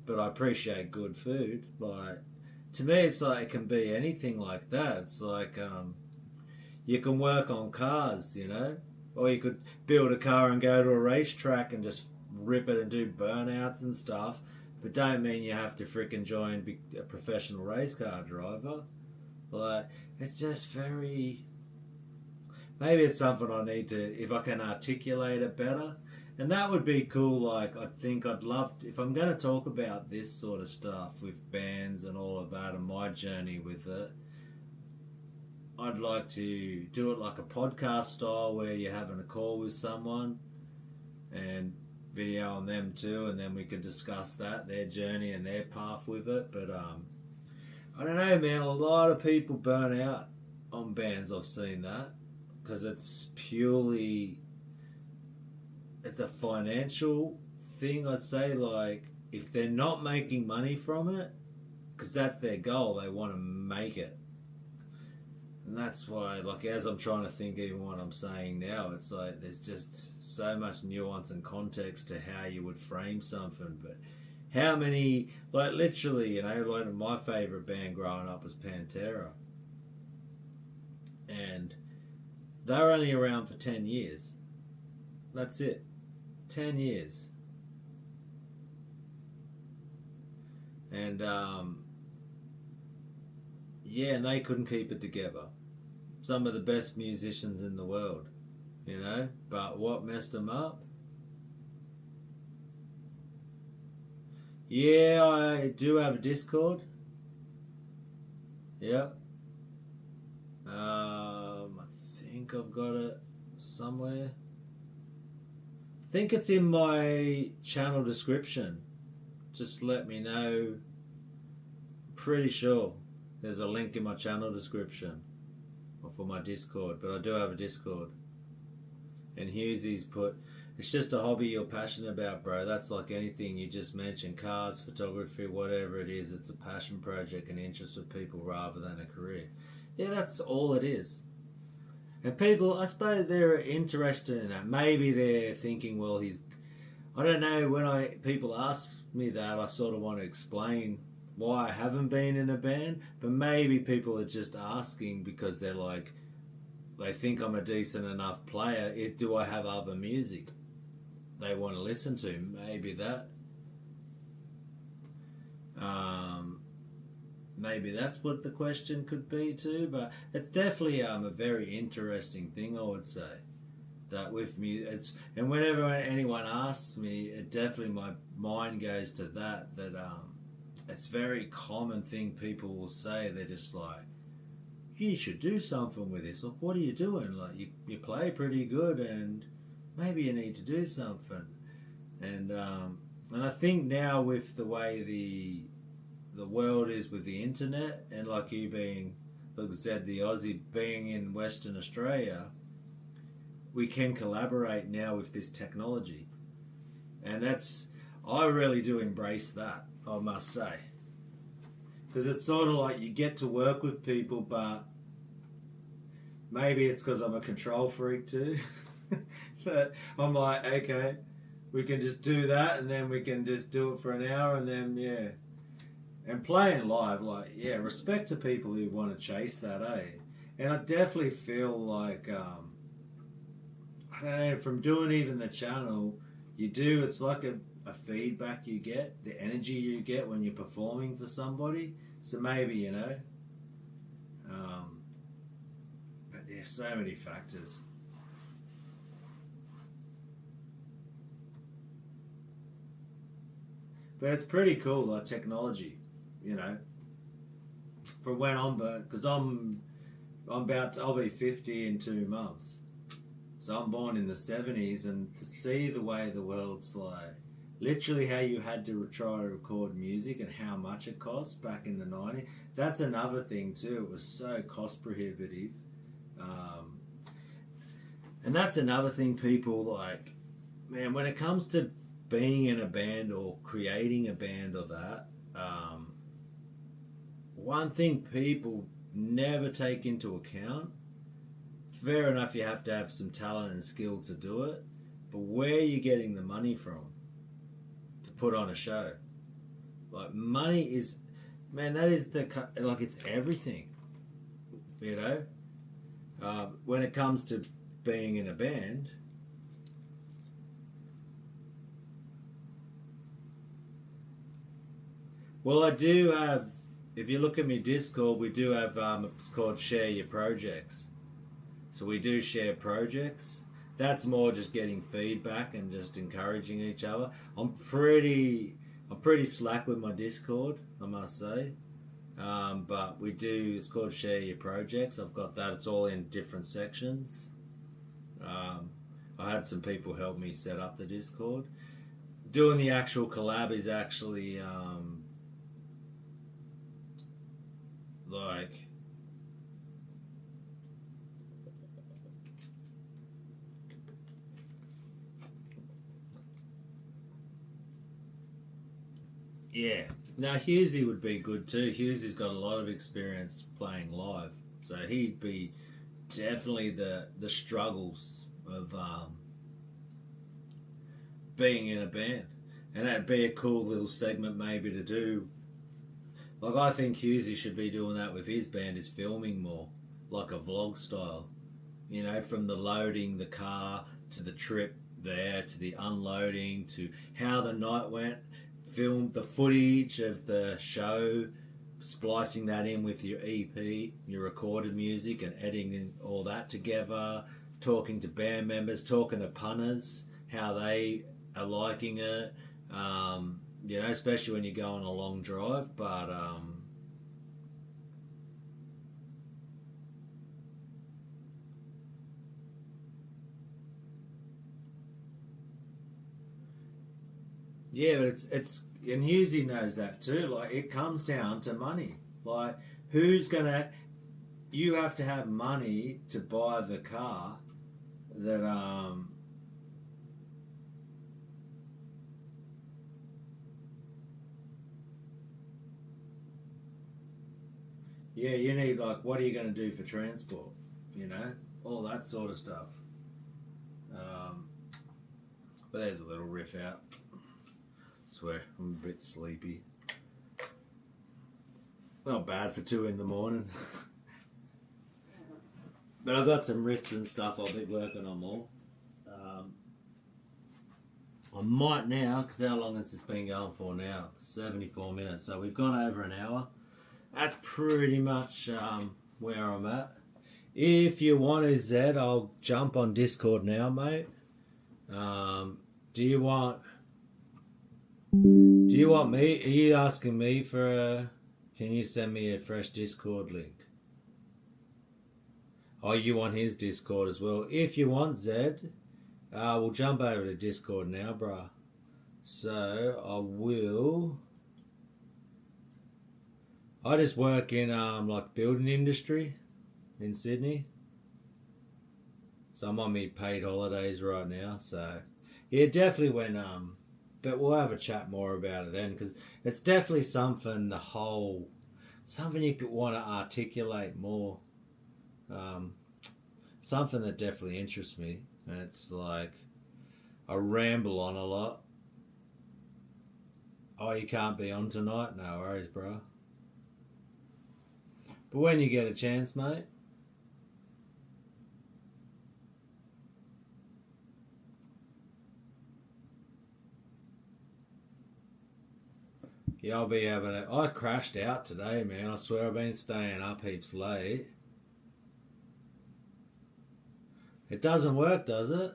But I appreciate good food. Like to me, it's like it can be anything like that. It's like you can work on cars, or you could build a car and go to a racetrack and just rip it and do burnouts and stuff. But don't mean you have to frickin' join be a professional race car driver. Like it's just very. Maybe it's something I need to, if I can articulate it better. And that would be cool. Like, I think I'd love to, if I'm going to talk about this sort of stuff with bands and all of that and my journey with it, I'd like to do it like a podcast style where you're having a call with someone and video on them too, and then we can discuss that, their journey and their path with it. But I don't know, man, a lot of people burn out on bands. I've seen that. Because it's a financial thing, I'd say. Like, if they're not making money from it, because that's their goal, they want to make it. And that's why, like, as I'm trying to think even what I'm saying now, it's like there's just so much nuance and context to how you would frame something. But how many, like, literally, like my favourite band growing up was Pantera. And they're only around for 10 years. That's it. 10 years. And, and they couldn't keep it together. Some of the best musicians in the world, But what messed them up? Yeah, I do have a Discord. Yeah. I think I've got it somewhere. I think it's in my channel description. Just let me know. Pretty sure there's a link in my channel description or for my Discord, but I do have a Discord. And Hughesy's put, it's just a hobby you're passionate about, bro. That's like anything you just mentioned, cars, photography, whatever it is. It's a passion project and interest of people rather than a career. Yeah, that's all it is. And people, I suppose they're interested in that. Maybe they're thinking, well, I don't know, when people ask me that, I sort of want to explain why I haven't been in a band, but maybe people are just asking because they're like, they think I'm a decent enough player. Do I have other music they want to listen to? Maybe that. Maybe that's what the question could be too, but it's definitely a very interesting thing, I would say. That with me, and whenever anyone asks me, it definitely my mind goes to that it's a very common thing people will say. They're just like, you should do something with this. Like, what are you doing? Like, you play pretty good, and maybe you need to do something. And I think now with the way the world is with the internet, and like you being, like Zed the Aussie, being in Western Australia, we can collaborate now with this technology. And I really do embrace that, I must say. Because it's sort of like you get to work with people, but maybe it's because I'm a control freak too. But I'm like, okay, we can just do that, and then we can just do it for an hour, and then, yeah. And playing live, like, yeah, respect to people who want to chase that, eh? And I definitely feel like, I don't know, from doing even the channel, it's like a feedback you get, the energy you get when you're performing for somebody. So maybe, but there's so many factors. But it's pretty cool, like technology, from when I'm, because I'll be 50 in 2 months. So I'm born in the 70s, and to see the way the world's like, literally how you had to try to record music and how much it cost back in the 90s, that's another thing too. It was so cost prohibitive. And that's another thing people like, man, when it comes to being in a band or creating a band or that, one thing people never take into account, fair enough, you have to have some talent and skill to do it, but where are you getting the money from to put on a show? Like, money is, man, that is like, it's everything, when it comes to being in a band. Well, I do have, if you look at my Discord, we do have, it's called Share Your Projects. So we do share projects. That's more just getting feedback and just encouraging each other. I'm pretty slack with my Discord, I must say. But it's called Share Your Projects. I've got that. It's all in different sections. I had some people help me set up the Discord. Doing the actual collab is actually like, yeah. Now Hughesy would be good too. Hughesy's got a lot of experience playing live, so he'd be definitely the struggles of being in a band, and that'd be a cool little segment maybe to do. Like, I think Hughesy should be doing that with his band, is filming more, like a vlog style. From the loading the car to the trip there to the unloading to how the night went. Film the footage of the show, splicing that in with your EP, your recorded music, and editing all that together. Talking to band members, talking to punters, how they are liking it. Especially when you go on a long drive. But yeah, but it's and Hughesy knows that too. Like, it comes down to money. Like, you have to have money to buy the car that yeah, you need, like, what are you going to do for transport? All that sort of stuff. But there's a little riff out. Swear, I'm a bit sleepy. Not bad for 2 in the morning. But I've got some riffs and stuff I'll be working on more. I might now, because how long has this been going for now? 74 minutes. So we've gone over an hour. That's pretty much where I'm at. If you want to, Zed, I'll jump on Discord now, mate. Do you want me? Are you asking me for can you send me a fresh Discord link? Oh, you want his Discord as well? If you want, Zed, we'll jump over to Discord now, bruh. So I just work in like building industry in Sydney. So I'm on my paid holidays right now. So yeah, definitely but we'll have a chat more about it then, because it's definitely something you could want to articulate more. Something that definitely interests me, and it's like I ramble on a lot. Oh, you can't be on tonight? No worries, bro. But when you get a chance, mate, Yeah, I'll be having it. I crashed out today, man. I swear I've been staying up heaps late. It doesn't work, does it?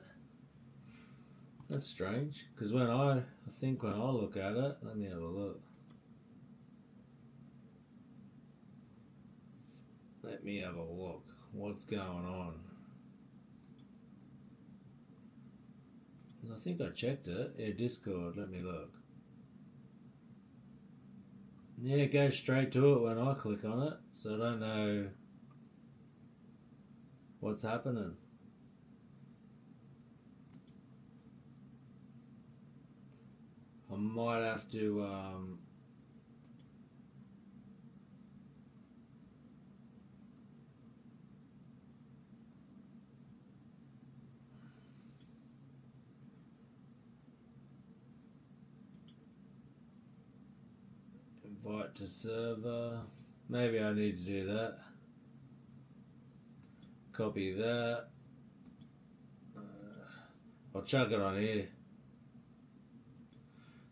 That's strange. Because when I look at it, let me have a look. Let me have a look. What's going on? I think I checked it. Yeah, Discord. Let me look. Yeah, it goes straight to it when I click on it. So I don't know what's happening. I might have to invite to server. Maybe I need to do that. Copy that. I'll chuck it on here.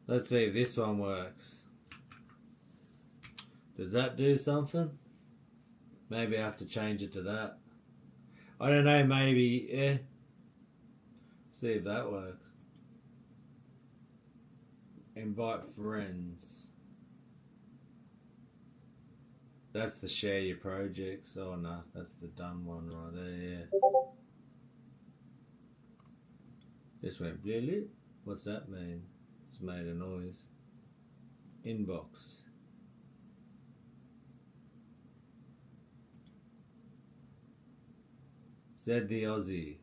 Let's see if this one works. Does that do something? Maybe I have to change it to that. I don't know, maybe, yeah. See if that works. Invite friends. That's the share your projects. Oh no, that's the done one right there, yeah. This went blue. What's that mean? It's made a noise. Inbox. Zed the Aussie.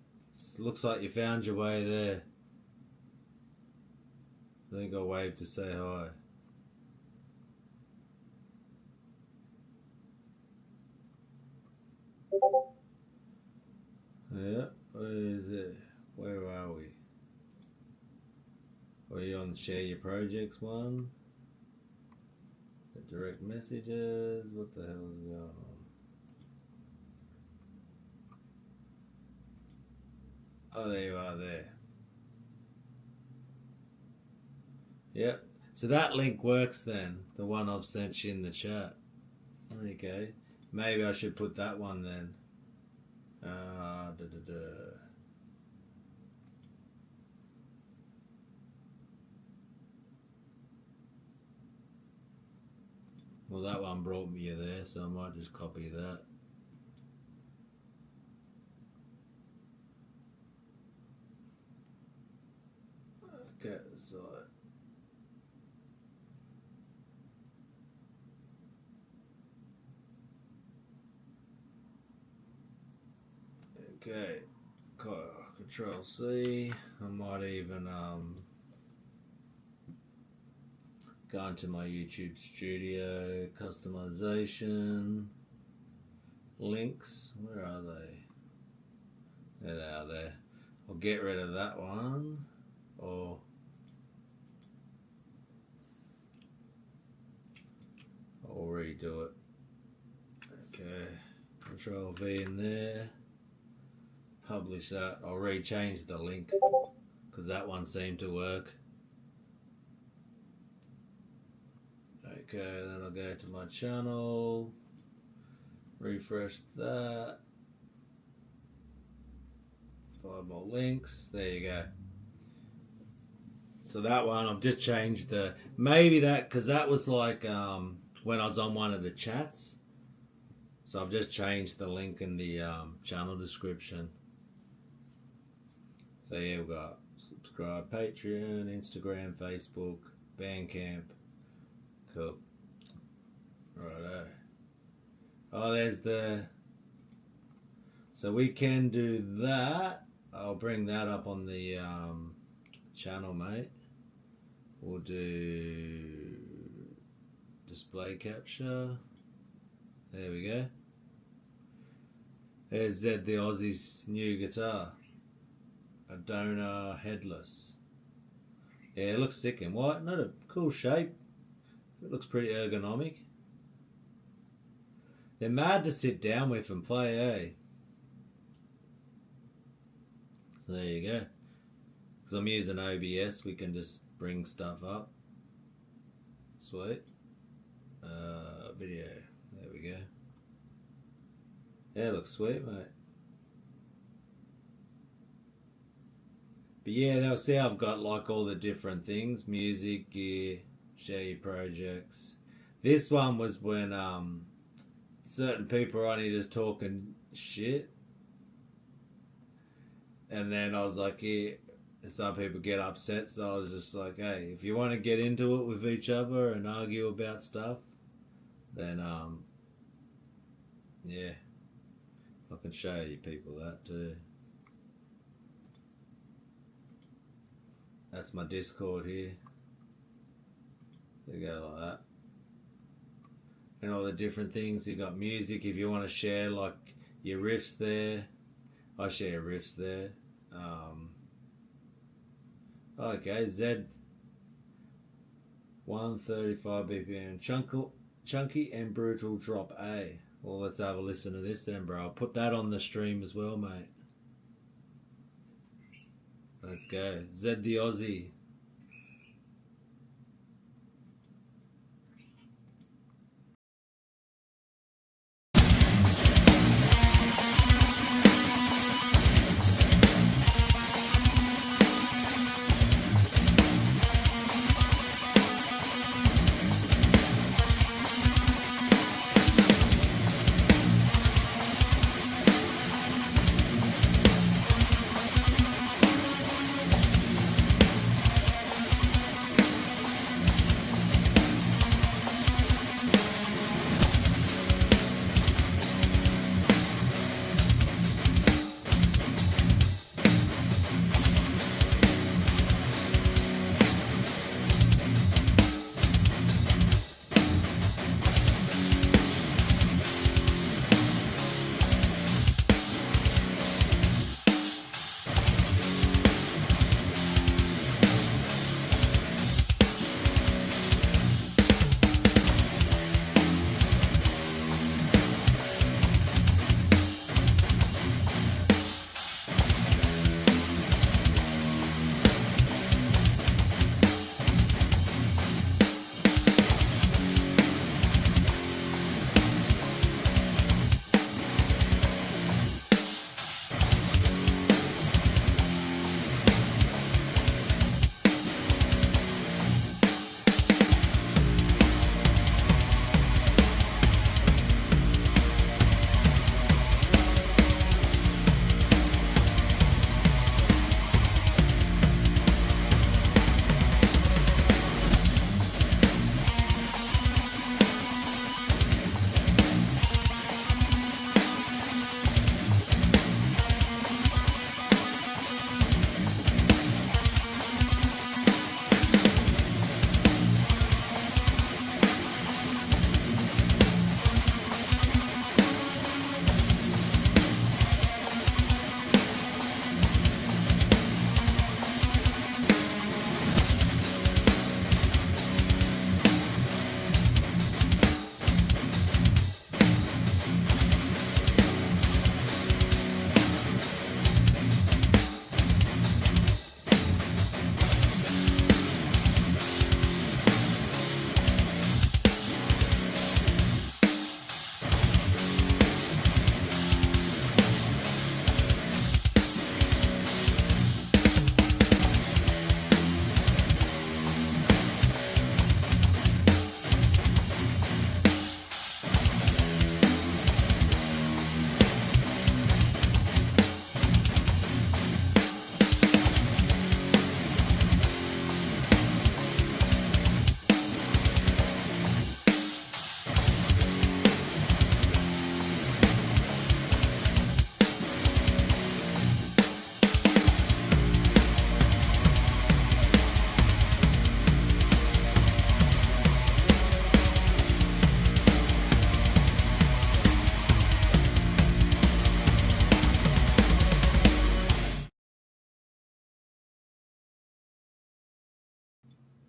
Looks like you found your way there. I think I waved to say hi. Yeah, where is it? Where are we? Are you on share your projects one? The direct messages? What the hell is going on? Oh, there you are there. Yep. So that link works then. The one I've sent you in the chat. Okay. Maybe I should put that one then. Well, that one brought me there, so I might just copy that. Okay, so okay, Control C. I might even go into my YouTube Studio, customization, links. Where are they? There they are there. I'll get rid of that one, or I'll redo it. Okay, Control V in there. Publish that. I'll re-change the link because that one seemed to work. Okay, then I'll go to my channel, refresh that. 5 more links. There you go. So that one, I've just changed the, maybe that, because that was like when I was on one of the chats. So I've just changed the link in the channel description. So yeah, we've got subscribe, Patreon, Instagram, Facebook, Bandcamp. Cool. Righto. Oh, there's the... So we can do that. I'll bring that up on the channel, mate. We'll do display capture. There we go. There's Zed the Aussie's new guitar. A donor headless. Yeah, it looks sick in white. Not a cool shape. It looks pretty ergonomic. They're mad to sit down with and play, eh? So there you go. Because I'm using OBS, we can just bring stuff up. Sweet. Video. There we go. Yeah, looks sweet, mate. But yeah, they'll see I've got like all the different things. Music, gear, share your projects. This one was when certain people are only just talking shit. And then I was like, yeah, some people get upset. So I was just like, hey, if you want to get into it with each other and argue about stuff, then yeah, I can show you people that too. That's my Discord here. They go like that. And all the different things. You got music if you want to share like your riffs there. I share riffs there. Okay, Z 135 BPM. Chunky and brutal drop A. Well, let's have a listen to this then, bro. I'll put that on the stream as well, mate. Let's go. Zed the Aussie.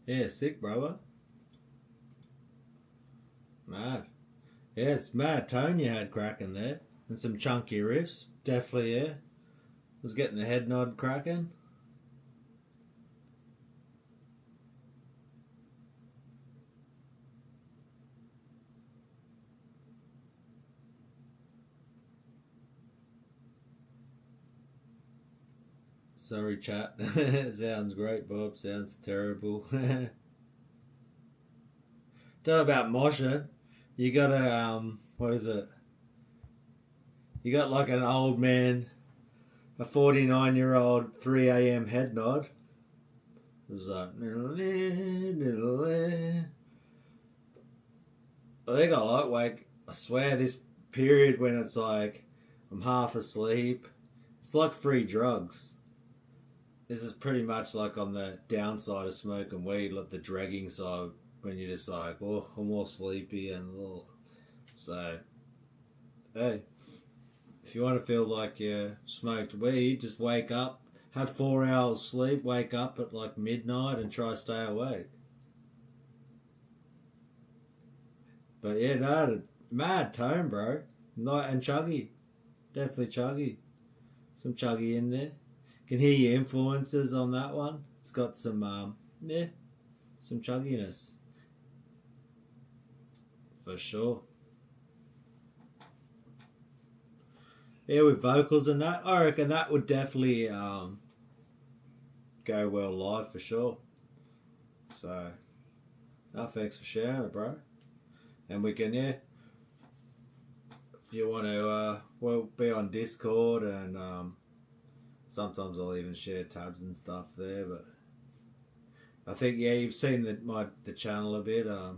Yeah, sick, brother. Mad. Yeah, it's mad tone you had cracking there. And some chunky riffs. Definitely, yeah. Was getting the head nod cracking. Sorry, chat. Sounds great, Bob. Sounds terrible. Don't know about moshing. You gotta, what is it? You got like an old man, a 49-year-old 3 a.m. head nod. It was like, I think I like, I swear this period when it's like, I'm half asleep, it's like free drugs. This is pretty much like on the downside of smoking weed, like the dragging side, when you're just like, oh, I'm all sleepy and oh. So, hey, if you want to feel like you smoked weed, just wake up, have 4 hours sleep, wake up at like midnight and try to stay awake. But yeah, no, mad tone, bro. And chuggy. Definitely chuggy. Some chuggy in there. Can hear your influences on that one. It's got some, some chugginess. For sure. Yeah, with vocals and that, I reckon that would definitely go well live for sure. So, no thanks for sharing it, bro. And we can, if you want to, we'll be on Discord and sometimes I'll even share tabs and stuff there. But I think, you've seen the channel a bit. Now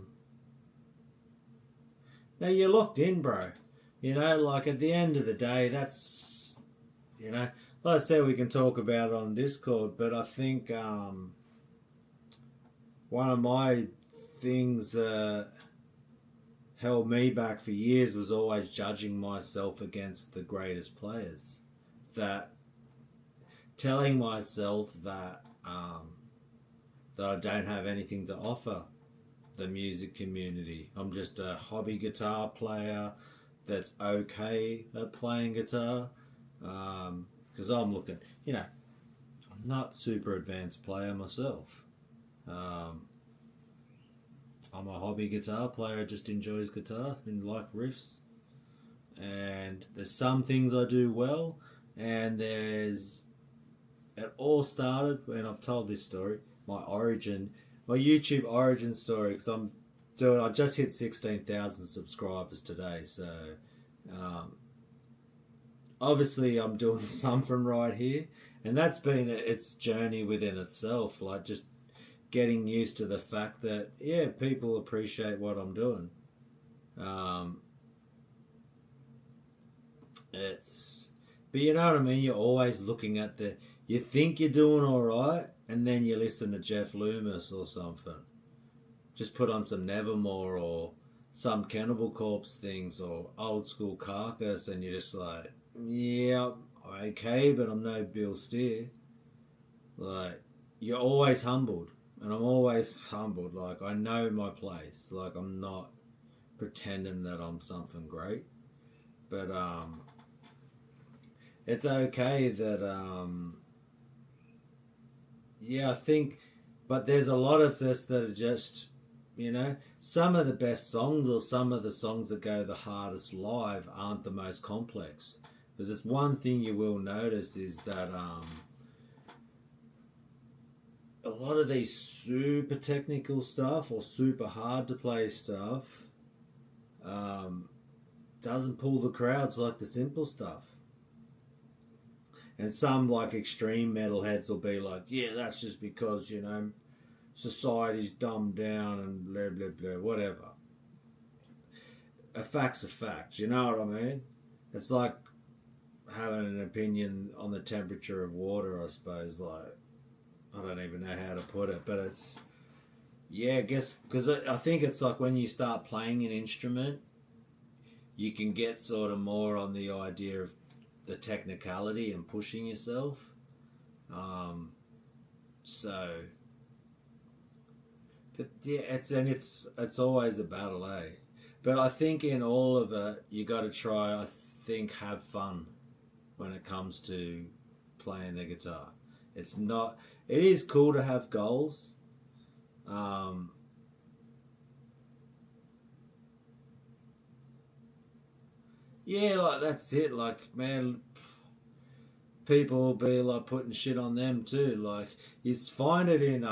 you're locked in, bro. Like at the end of the day, that's, like I said, we can talk about it on Discord, but I think one of my things that held me back for years was always judging myself against the greatest players. That telling myself that that I don't have anything to offer the music community. I'm just a hobby guitar player that's okay at playing guitar, because I'm looking, I'm not super advanced player myself. I'm a hobby guitar player, just enjoys guitar and like riffs, and there's some things I do well, and it all started when I've told this story, my YouTube origin story, because I just hit 16,000 subscribers today, so obviously I'm doing something right here, and that's been its journey within itself, like just getting used to the fact that people appreciate what I'm doing. But you know what I mean, you're always looking at you think you're doing alright, and then you listen to Jeff Loomis or something. Just put on some Nevermore or some Cannibal Corpse things or Old School Carcass, and you're just like, yeah, okay, but I'm no Bill Steer. Like, you're always humbled, and I'm always humbled. Like, I know my place. Like, I'm not pretending that I'm something great, but it's okay that I think, but there's a lot of this that are just, some of the best songs or some of the songs that go the hardest live aren't the most complex. Because it's one thing you will notice is that a lot of these super technical stuff or super hard to play stuff doesn't pull the crowds like the simple stuff. And some like extreme metalheads will be like, yeah, that's just because, society's dumbed down and blah, blah, blah, whatever. A fact's a fact, you know what I mean? It's like having an opinion on the temperature of water, I suppose. Like, I don't even know how to put it, but it's, I guess, because I think it's like when you start playing an instrument, you can get sort of more on the idea of the technicality and pushing yourself. But it's always a battle, eh? But I think in all of it, you got to try, I think, have fun when it comes to playing the guitar. It is cool to have goals. Like that's it. Like, man, people will be like putting shit on them too. Like you find it in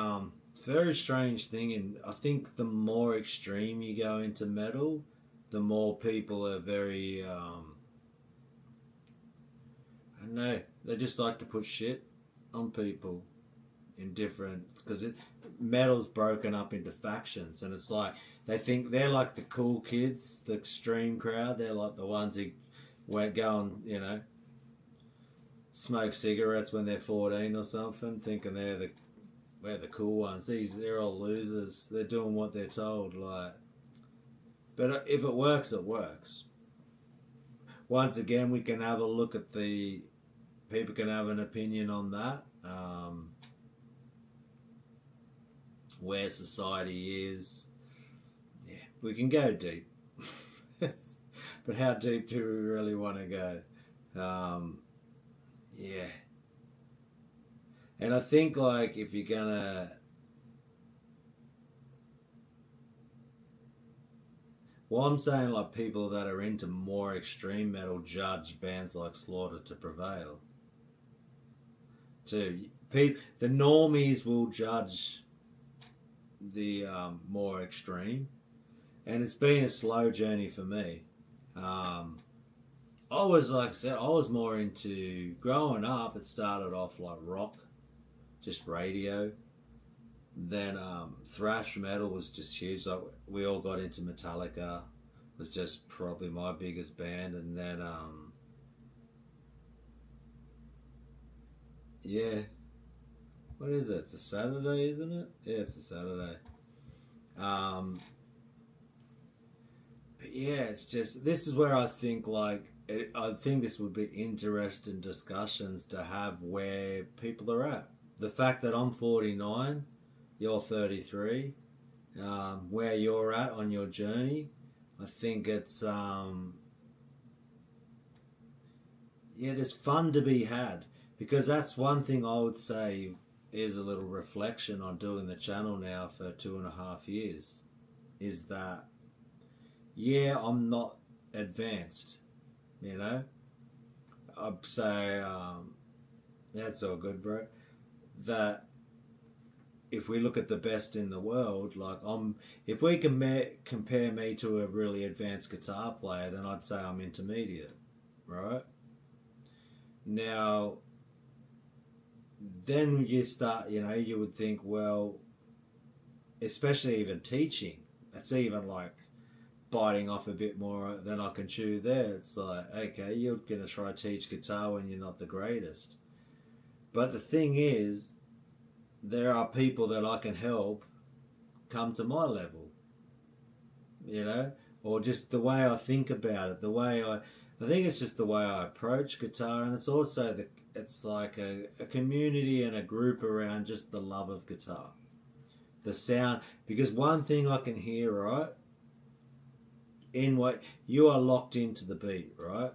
it's a very strange thing. And I think the more extreme you go into metal, the more people are very I don't know. They just like to put shit on people in different because metal's broken up into factions, and it's like they think they're like the cool kids, the extreme crowd. They're like the ones who won't go and smoke cigarettes when they're 14 or something, thinking we're the cool ones. They're all losers. They're doing what they're told. Like, but if it works, it works. Once again, we can have a look at people can have an opinion on that. Where society is. Yeah, we can go deep. But how deep do we really want to go? Yeah. And I think, like, if you're gonna... Well, I'm saying, like, people that are into more extreme metal judge bands like Slaughter to Prevail. Too. The normies will judge the more extreme. And it's been a slow journey for me. I was, like I said, I was more into... Growing up, it started off like rock. Just radio. Then thrash metal was just huge. Like we all got into Metallica. It was just probably my biggest band. And then yeah, what is it? It's a Saturday, isn't it? Yeah, it's a Saturday. But yeah, it's just this is where I think I think this would be interesting discussions to have where people are at. The fact that I'm 49, you're 33, where you're at on your journey, I think it's there's fun to be had, because that's one thing I would say is a little reflection on doing the channel now for 2.5 years, is that I'm not advanced, I'd say that's all good, bro. That if we look at the best in the world, like if we can compare me to a really advanced guitar player, then I'd say I'm intermediate, right? Now, then you start, you would think, well, especially even teaching, that's even like biting off a bit more than I can chew there. It's like, okay, you're going to try to teach guitar when you're not the greatest. But the thing is, there are people that I can help come to my level, or just the way I think about it, I think it's just the way I approach guitar, and it's also it's like a community and a group around just the love of guitar, the sound. Because one thing I can hear, right, in what you are locked into the beat, right?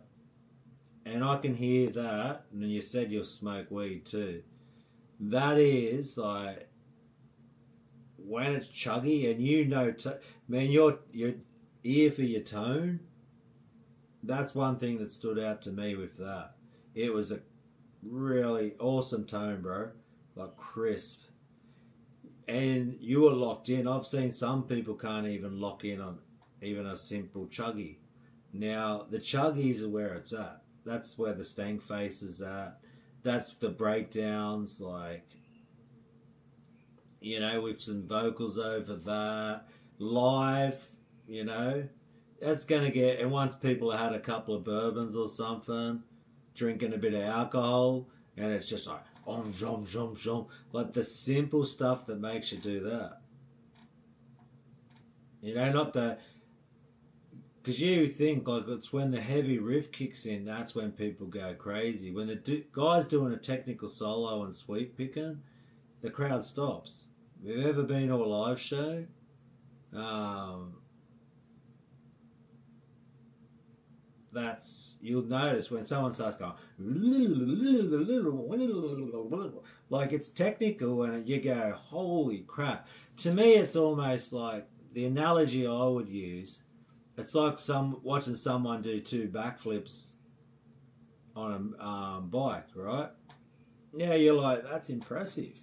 And I can hear that, and you said you'll smoke weed too. That is like when it's chuggy, and man, your ear for your tone. That's one thing that stood out to me with that. It was a really awesome tone, bro, like crisp, and you were locked in. I've seen some people can't even lock in on even a simple chuggy. Now the chuggies are where it's at. That's where the stank face is at. That's the breakdowns, like, with some vocals over that. Live, that's going to get... And once people have had a couple of bourbons or something, drinking a bit of alcohol, and it's just like, zom, zom, zom. Like the simple stuff that makes you do that. Not the... Because you think, like, it's when the heavy riff kicks in, that's when people go crazy. When the guy's doing a technical solo and sweep picking, the crowd stops. If you've ever been to a live show, you'll notice when someone starts going, like it's technical, and you go, holy crap. To me, it's almost like, the analogy I would use, it's like watching someone do 2 backflips on a bike, right? Yeah, you're like, that's impressive.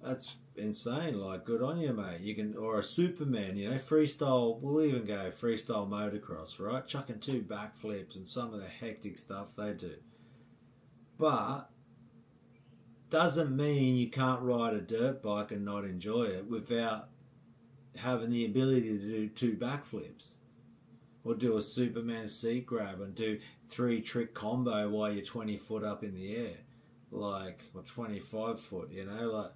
That's insane. Like, good on you, mate. You can, or a Superman, freestyle. We'll even go freestyle motocross, right? Chucking 2 backflips and some of the hectic stuff they do. But doesn't mean you can't ride a dirt bike and not enjoy it without having the ability to do 2 backflips. Or do a Superman seat grab and do 3 trick combo while you're 20 foot up in the air. Like, or 25 foot, like,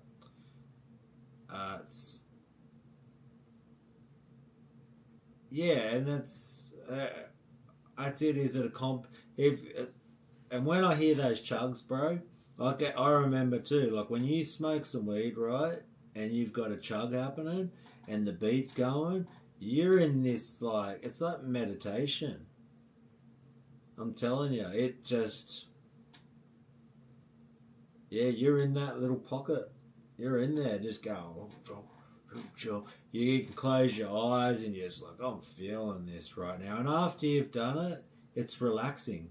it's, yeah, and that's it. Is it a comp? And when I hear those chugs, bro, I remember too. Like when you smoke some weed, right, and you've got a chug happening, and the beat's going, you're in this like it's like meditation. I'm telling you, it just, yeah, you're in that little pocket. You're in there, just going. You can close your eyes and you're just like, I'm feeling this right now. And after you've done it, it's relaxing.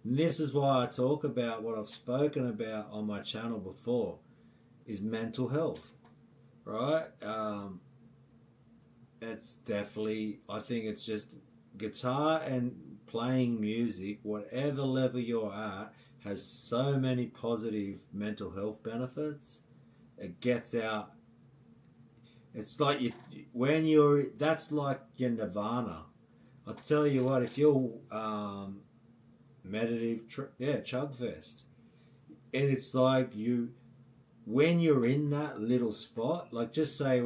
And this is why I talk about what I've spoken about on my channel before, is mental health, right? It's definitely, I think it's just guitar and playing music, whatever level you're at, has so many positive mental health benefits. It gets out. It's like that's like your nirvana. I'll tell you what, if you're meditative, Chugfest, and it's like when you're in that little spot, like just say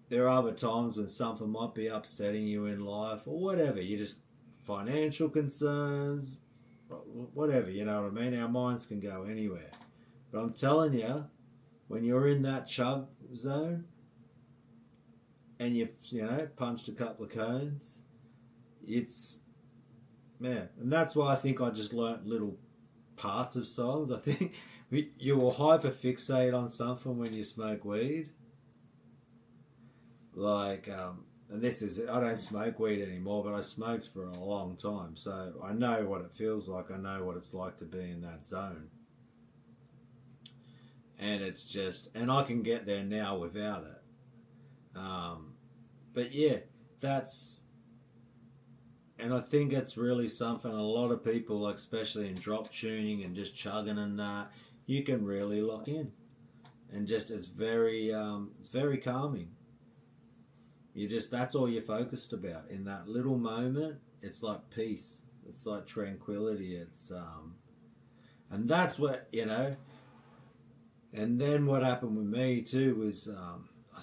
there are other times when something might be upsetting you in life or whatever, you just, financial concerns, whatever, you know what I mean? Our minds can go anywhere. But I'm telling you, when you're in that chug zone and you've, punched a couple of cones, it's, man. And that's why I think I just learnt little parts of songs. I think you will hyper fixate on something when you smoke weed. Like, and this is, I don't smoke weed anymore, but I smoked for a long time. So I know what it feels like. I know what it's like to be in that zone. And it's just, and I can get there now without it. But yeah, and I think it's really something a lot of people, like especially in drop tuning and just chugging and that, you can really lock in. And just, it's very calming. That's all you're focused about. In that little moment, it's like peace. It's like tranquility. It's, and that's what, and then what happened with me too was, I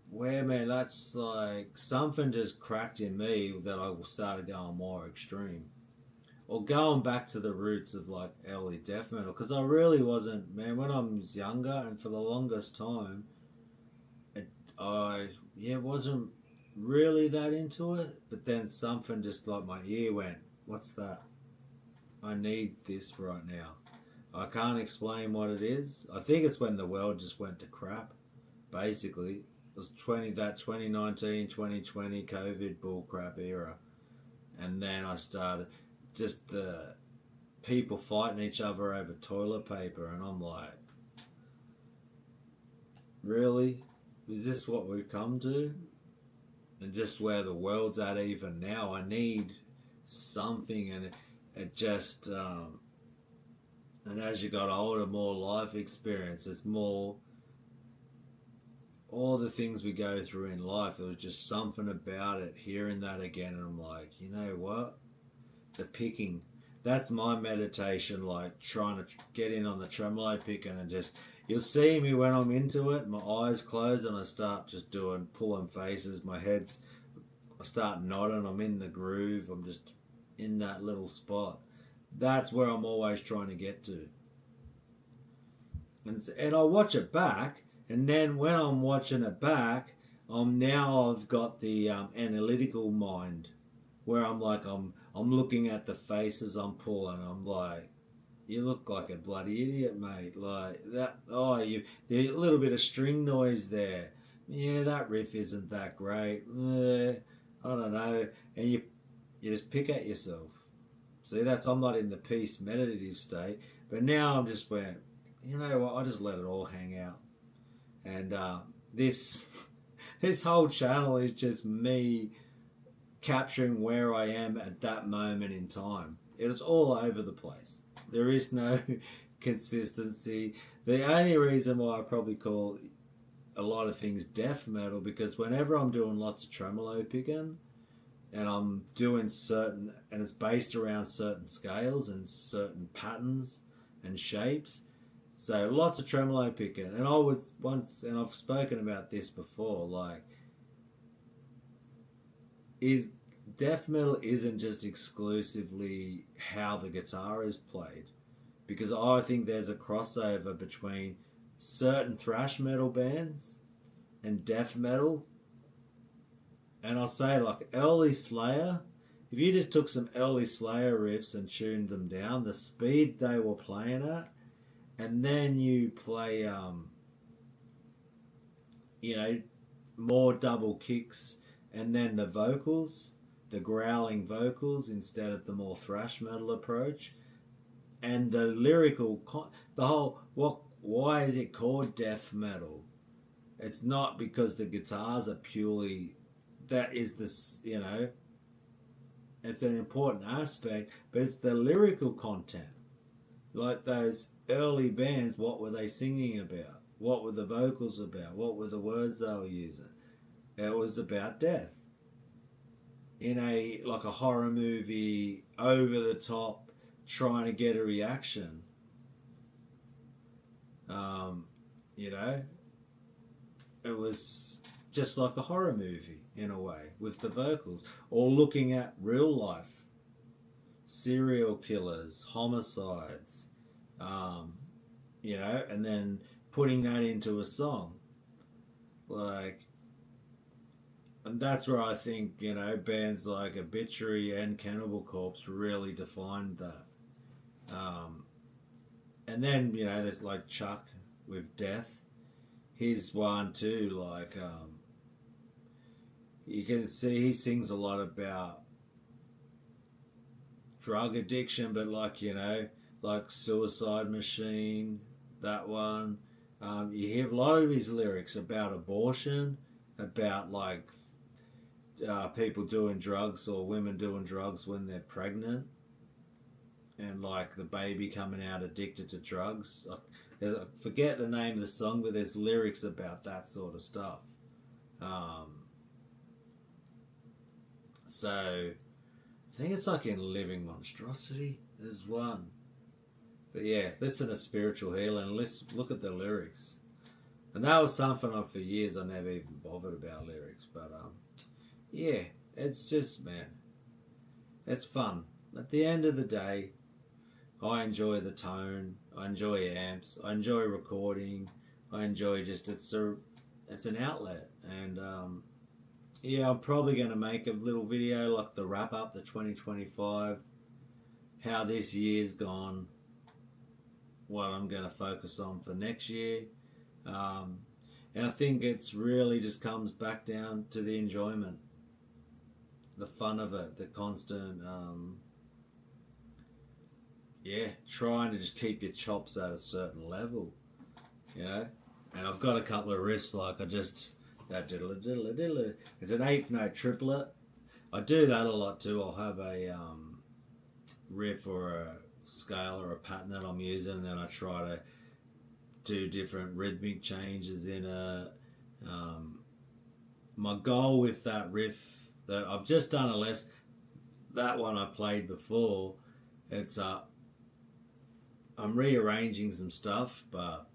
swear, man, that's like something just cracked in me that I started going more extreme, or going back to the roots of like early death metal, because I really wasn't, man. When I was younger, and for the longest time, I wasn't really that into it. But then something just like my ear went, "What's that? I need this right now." I can't explain what it is. I think it's when the world just went to crap, basically. It was 2019, 2020 COVID bullcrap era. And then I started just the people fighting each other over toilet paper, and I'm like, really? Is this what we've come to? And just where the world's at even now, I need something, and it just... and as you got older, more life experience, it's more all the things we go through in life. There was just something about it, hearing that again, and I'm like, you know what? The picking, that's my meditation, like trying to get in on the tremolo picking, and just, you'll see me when I'm into it, my eyes close and I start just pulling faces, I start nodding, I'm in the groove, I'm just in that little spot. That's where I'm always trying to get to. And I watch it back, and then when I'm watching it back, I've got the analytical mind, where I'm like, I'm looking at the faces I'm pulling. I'm like, you look like a bloody idiot, mate. Like that. Oh, there's a little bit of string noise there. Yeah, that riff isn't that great. I don't know. And you just pick at yourself. See, I'm not in the peace meditative state, but now I'm just where, you know what, I just let it all hang out. And this this whole channel is just me capturing where I am at that moment in time. It's all over the place. There is no consistency. The only reason why I probably call a lot of things death metal, because whenever I'm doing lots of tremolo picking and I'm doing certain, and it's based around certain scales and certain patterns and shapes, so lots of tremolo picking. And I would once, and I've spoken about this before, like, is death metal isn't just exclusively how the guitar is played, because I think there's a crossover between certain thrash metal bands and death metal. And I'll say, like, early Slayer, if you just took some early Slayer riffs and tuned them down, the speed they were playing at, and then you play, you know, more double kicks, and then the vocals, the growling vocals instead of the more thrash metal approach, and the lyrical, the whole, why is it called death metal? It's not because the guitars are purely, that is this, you know, it's an important aspect, but it's the lyrical content. Like those early bands, what were they singing about? What were the vocals about? What were the words they were using? It was about death. In a, like a horror movie, over the top, trying to get a reaction. You know, it was just like a horror movie in a way with the vocals, or looking at real life serial killers, homicides, you know, and then putting that into a song, like. And that's where I think, you know, bands like Obituary and Cannibal Corpse really defined that. And then, you know, there's like Chuck with Death. He's one too, like, you can see he sings a lot about drug addiction, but like, you know, like Suicide Machine, that one. You hear a lot of his lyrics about abortion, about like people doing drugs or women doing drugs when they're pregnant, and like the baby coming out addicted to drugs. I forget the name of the song, but there's lyrics about that sort of stuff. So I think it's like in Living Monstrosity there's one. But yeah, listen to Spiritual Healing, look at the lyrics. And that was something for years I never even bothered about lyrics, but yeah, it's just, man, it's fun. At the end of the day, I enjoy the tone, I enjoy amps, I enjoy recording, I enjoy just, it's an outlet. And yeah, I'm probably going to make a little video like the wrap up, the 2025, how this year's gone, what I'm going to focus on for next year. And I think it's really just comes back down to the enjoyment, the fun of it, the constant, yeah, trying to just keep your chops at a certain level, you know. And I've got a couple of riffs, like I just, that diddle diddle diddle. It's an eighth note triplet. I do that a lot too. I'll have a riff or a scale or a pattern that I'm using, and then I try to do different rhythmic changes in it. My goal with that riff that I've just done that one I played before, it's I'm rearranging some stuff, but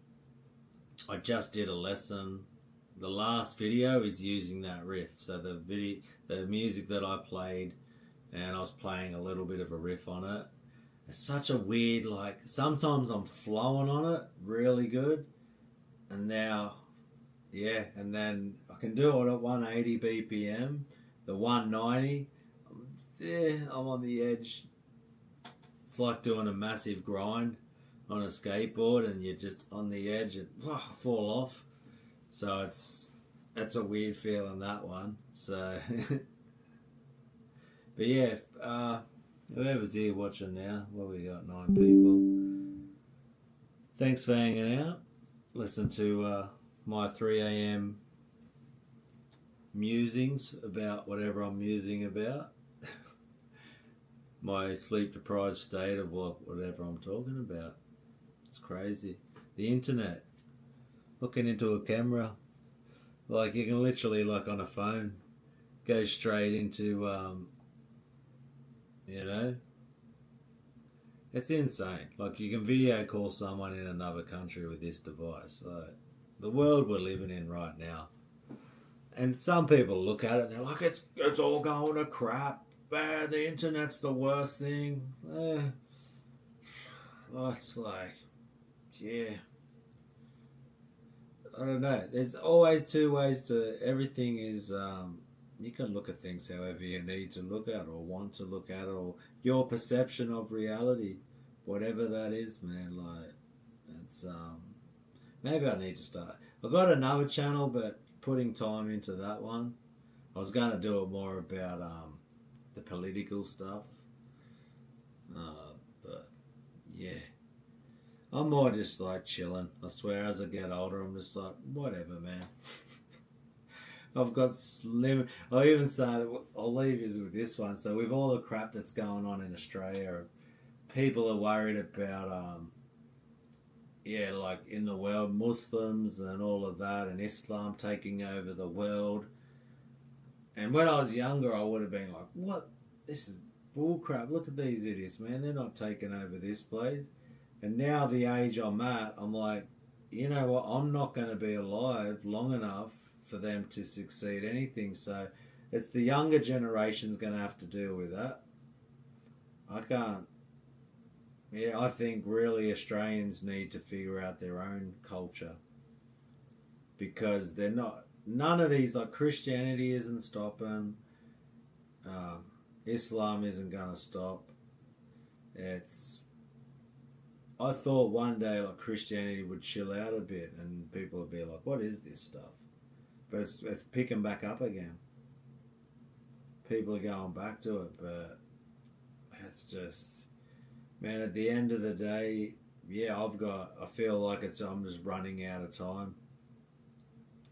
I just did a lesson. The last video is using that riff, so the music that I played, and I was playing a little bit of a riff on it. It's such a weird, like, sometimes I'm flowing on it really good, and now, yeah, and then I can do it at 180 BPM, the 190, yeah, I'm on the edge. It's like doing a massive grind on a skateboard, and you're just on the edge and fall off. So it's a weird feeling, that one. So, but yeah, Whoever's here watching now, well, we got 9 people. Thanks for hanging out. Listen to my 3 a.m. musings about whatever I'm musing about. My sleep deprived state of whatever I'm talking about. It's crazy. The internet. Looking into a camera. Like you can literally, like on a phone, go straight into, you know, it's insane. Like you can video call someone in another country with this device. Like the world we're living in right now. And some people look at it and they're like, it's all going to crap. The internet's the worst thing. Well, it's like, yeah. I don't know. There's always 2 ways to everything. Is you can look at things however you need to look at or want to look at, or your perception of reality, whatever that is, man. Like it's maybe I need to start. I've got another channel, but putting time into that one. I was going to do it more about the political stuff, but yeah. I'm more just like chilling. I swear, as I get older, I'm just like, whatever, man. I've got slim. I even started. I'll leave you with this one. So with all the crap that's going on in Australia, people are worried about, yeah, like in the world, Muslims and all of that, and Islam taking over the world. And when I was younger, I would have been like, what? This is bull crap. Look at these idiots, man. They're not taking over this place. And now the age I'm at, I'm like, you know what? I'm not going to be alive long enough for them to succeed anything. So it's the younger generation's going to have to deal with that. I can't. Yeah, I think really Australians need to figure out their own culture. Because they're not, none of these, like Christianity isn't stopping. Islam isn't going to stop. I thought one day like Christianity would chill out a bit and people would be like, what is this stuff? But it's picking back up again. People are going back to it, but it's just, man, at the end of the day, yeah, I feel like I'm just running out of time.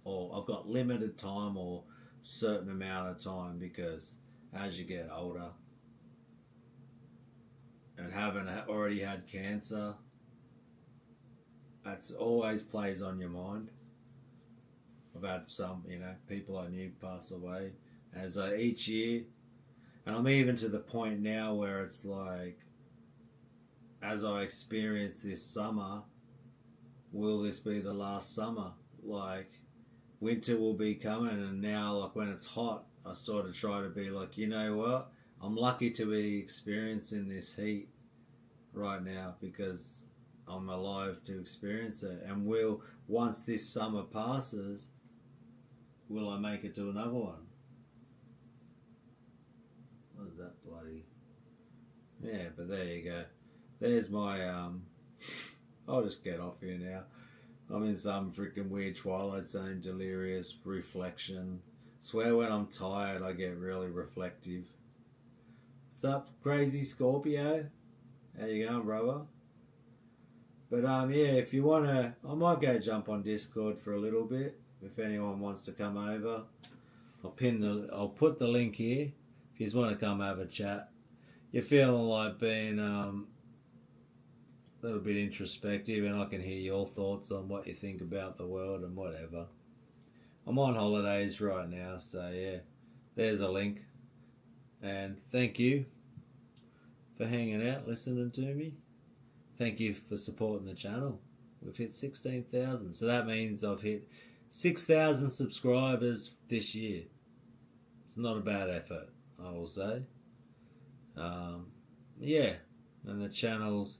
Or I've got limited time or certain amount of time, because as you get older, and having already had cancer, that's always plays on your mind. I've had some, people I knew pass away as each year, and I'm even to the point now where it's like, as I experience this summer, will this be the last summer? Like, winter will be coming, and now, like when it's hot, I sort of try to be like, you know what? I'm lucky to be experiencing this heat right now because I'm alive to experience it. And once this summer passes, will I make it to another one? What is that bloody? Yeah, but there you go. There's my I'll just get off here now. I'm in some freaking weird Twilight Zone delirious reflection. Swear when I'm tired I get really reflective. What's up, crazy Scorpio? How you going, brother? But yeah, if you wanna, I might go jump on Discord for a little bit. If anyone wants to come over, I'll put the link here. If you just want to come have a chat, you're feeling like being a little bit introspective, and I can hear your thoughts on what you think about the world and whatever. I'm on holidays right now, so yeah, there's a link. And thank you for hanging out, listening to me. Thank you for supporting the channel. We've hit 16,000, so that means I've hit 6,000 subscribers this year. It's not a bad effort, I will say. Yeah, and the channels,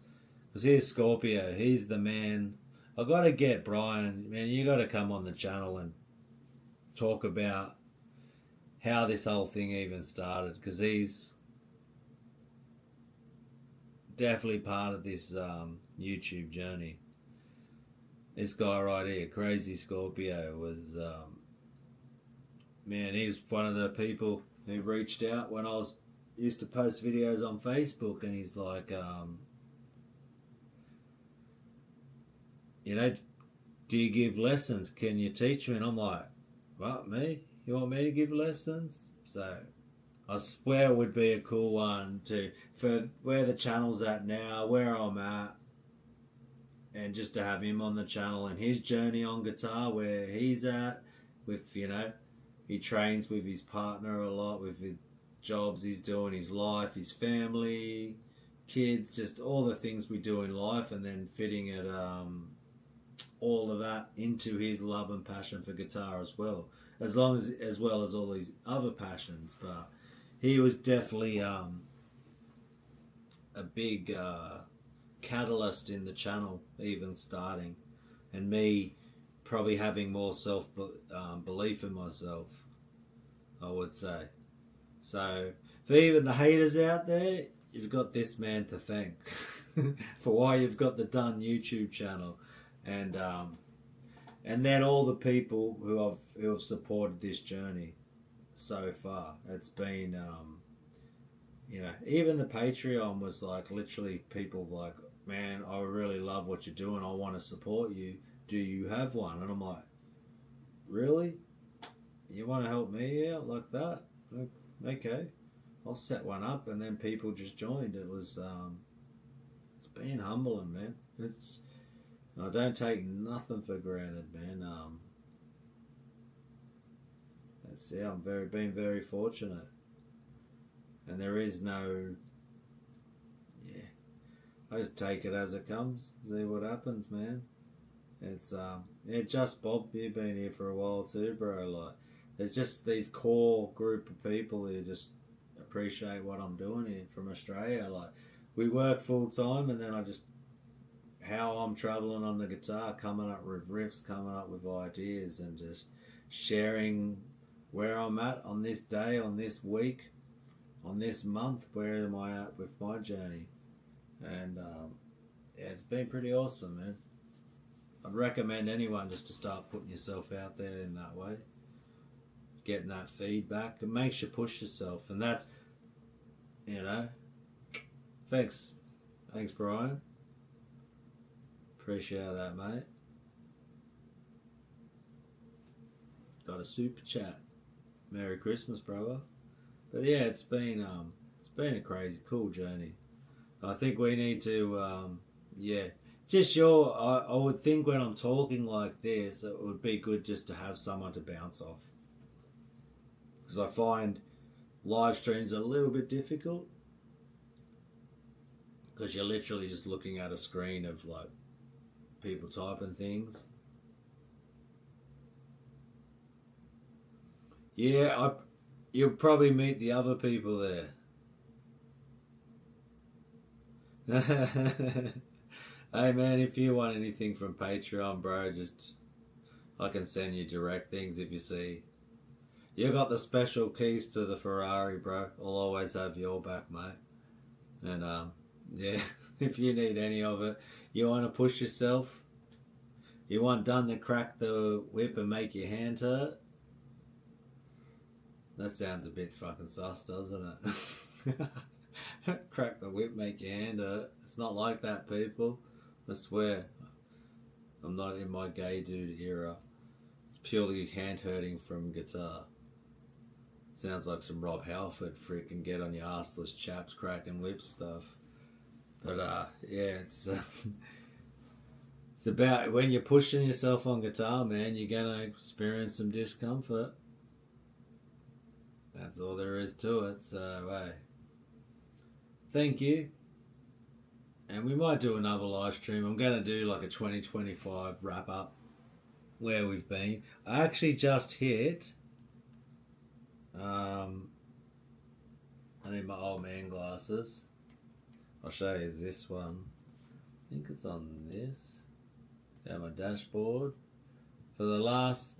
because here's Scorpio, he's the man. I got to get Brian, man, you got to come on the channel and talk about how this whole thing even started, because he's definitely part of this YouTube journey. This guy right here, Crazy Scorpio, was man, he was one of the people who reached out when I was used to post videos on Facebook, and he's like, you know, do you give lessons? Can you teach me? And I'm like, what, me? You want me to give lessons? So I swear it would be a cool one for where the channel's at now, where I'm at, and just to have him on the channel and his journey on guitar, where he's at, with, you know, he trains with his partner a lot, with the jobs he's doing, his life, his family, kids, just all the things we do in life, and then fitting it, all of that into his love and passion for guitar as well, as well as all these other passions. But he was definitely a big catalyst in the channel, even starting, and me probably having more self belief in myself, I would say. So for even the haters out there, you've got this man to thank for why you've got the Done YouTube channel, and then all the people who have supported this journey so far. It's been you know, even the Patreon was like literally people like, man, I really love what you're doing, I want to support you, do you have one? And I'm like, really? You want to help me out like that? Okay, I'll set one up. And then people just joined. It was it's been humbling, man. I don't take nothing for granted, man. I'm been very fortunate, and there is no, yeah, I just take it as it comes, see what happens, man. It's just Bob, you've been here for a while too, bro. Like, there's just these core group of people who just appreciate what I'm doing here from Australia. Like, we work full time, and then how I'm traveling on the guitar, coming up with riffs, coming up with ideas, and just sharing where I'm at on this day, on this week, on this month, where am I at with my journey. And yeah, it's been pretty awesome, man. I'd recommend anyone just to start putting yourself out there in that way, getting that feedback. It makes you push yourself, and that's, you know, thanks Brian, appreciate that, mate. Got a super chat. Merry Christmas, brother. But yeah, it's been a crazy cool journey. I think we need to yeah, just I would think when I'm talking like this, it would be good just to have someone to bounce off, because I find live streams are a little bit difficult, because you're literally just looking at a screen of like people typing things. Yeah, you'll probably meet the other people there. Hey man, if you want anything from Patreon, bro, I can send you direct things if you see. You got the special keys to the Ferrari, bro. I'll always have your back, mate. And yeah, if you need any of it, you want to push yourself, you want done to crack the whip and make your hand hurt. That sounds a bit fucking sus, doesn't it? Crack the whip, make your hand hurt. It's not like that, people. I swear. I'm not in my gay dude era. It's purely hand hurting from guitar. Sounds like some Rob Halford freaking get on your arseless chaps cracking whip stuff. But yeah, it's it's about when you're pushing yourself on guitar, man, you're gonna experience some discomfort. That's all there is to it. So hey, thank you. And we might do another live stream. I'm going to do like a 2025 wrap up where we've been. I actually just hit I need my old man glasses. I'll show you this one. I think it's on this. Yeah, my dashboard. For the last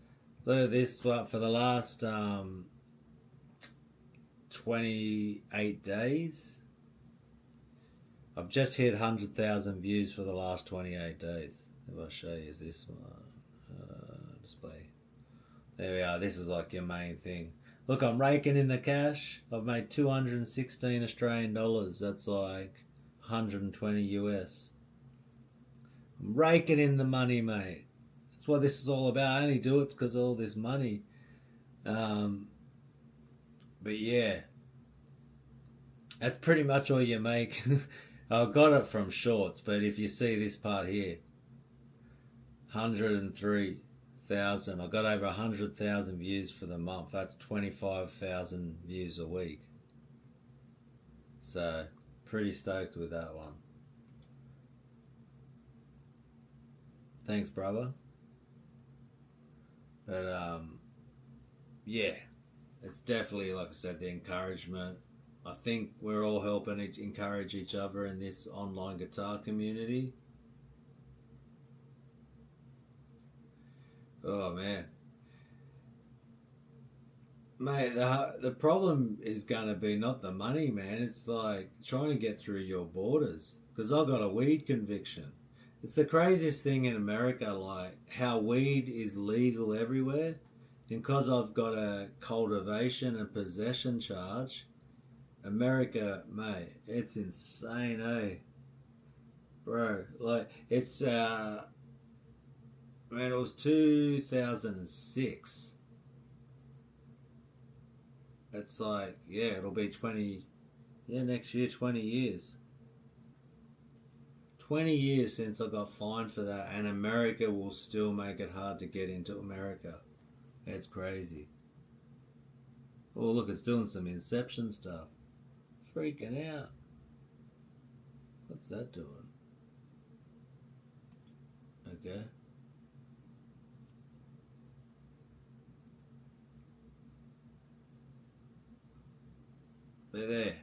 28 days, I've just hit 100,000 views for the last 28 days. If I show you this one, display. There we are. This is like your main thing. Look, I'm raking in the cash. I've made 216 Australian dollars. That's like 120 US. I'm raking in the money, mate. That's what this is all about. I only do it because of all this money. But yeah, that's pretty much all you make. I got it from shorts, but if you see this part here, 103,000. I got over 100,000 views for the month. That's 25,000 views a week. So, pretty stoked with that one. Thanks, brother. But, yeah, it's definitely, like I said, the encouragement. I think we're all helping encourage each other in this online guitar community. Oh, man. Mate, the problem is going to be not the money, man. It's like trying to get through your borders. Because I've got a weed conviction. It's the craziest thing in America, like how weed is legal everywhere. And because I've got a cultivation and possession charge, America, mate, it's insane, eh? Bro, like, it's, man, it was 2006. It's like, yeah, it'll be 20, next year, 20 years. 20 years since I got fined for that, and America will still make it hard to get into America. It's crazy. Oh, look, it's doing some Inception stuff. Freaking out. What's that doing? Okay. They're there.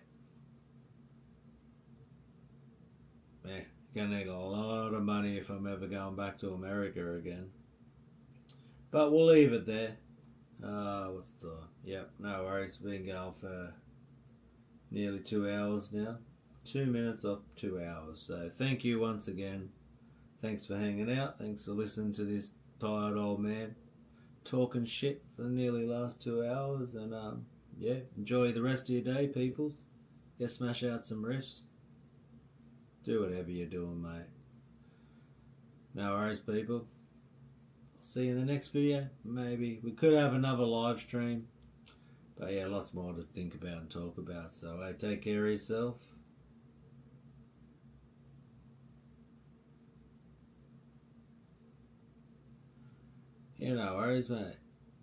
Man, gonna need a lot of money if I'm ever going back to America again. But we'll leave it there. What's the... Yep, no worries. We've been going for nearly 2 hours now. 2 minutes off 2 hours. So thank you once again. Thanks for hanging out. Thanks for listening to this tired old man talking shit for the nearly last 2 hours. And yeah, enjoy the rest of your day, peoples. Go smash out some riffs. Do whatever you're doing, mate. No worries, people. I'll see you in the next video. Maybe. We could have another live stream. But yeah, lots more to think about and talk about. So, hey, take care of yourself. Yeah, no worries, mate.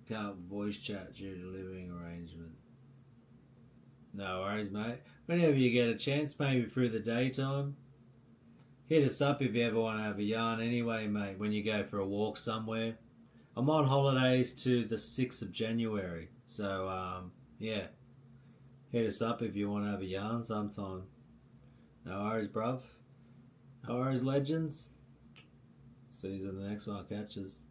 Can't voice chat due to living arrangements. No worries, mate. Whenever you get a chance, maybe through the daytime, hit us up if you ever want to have a yarn anyway, mate, when you go for a walk somewhere. I'm on holidays to the 6th of January. So, yeah. Hit us up if you want to have a yarn sometime. No worries, bruv. No worries, legends. See you in the next one. Catches.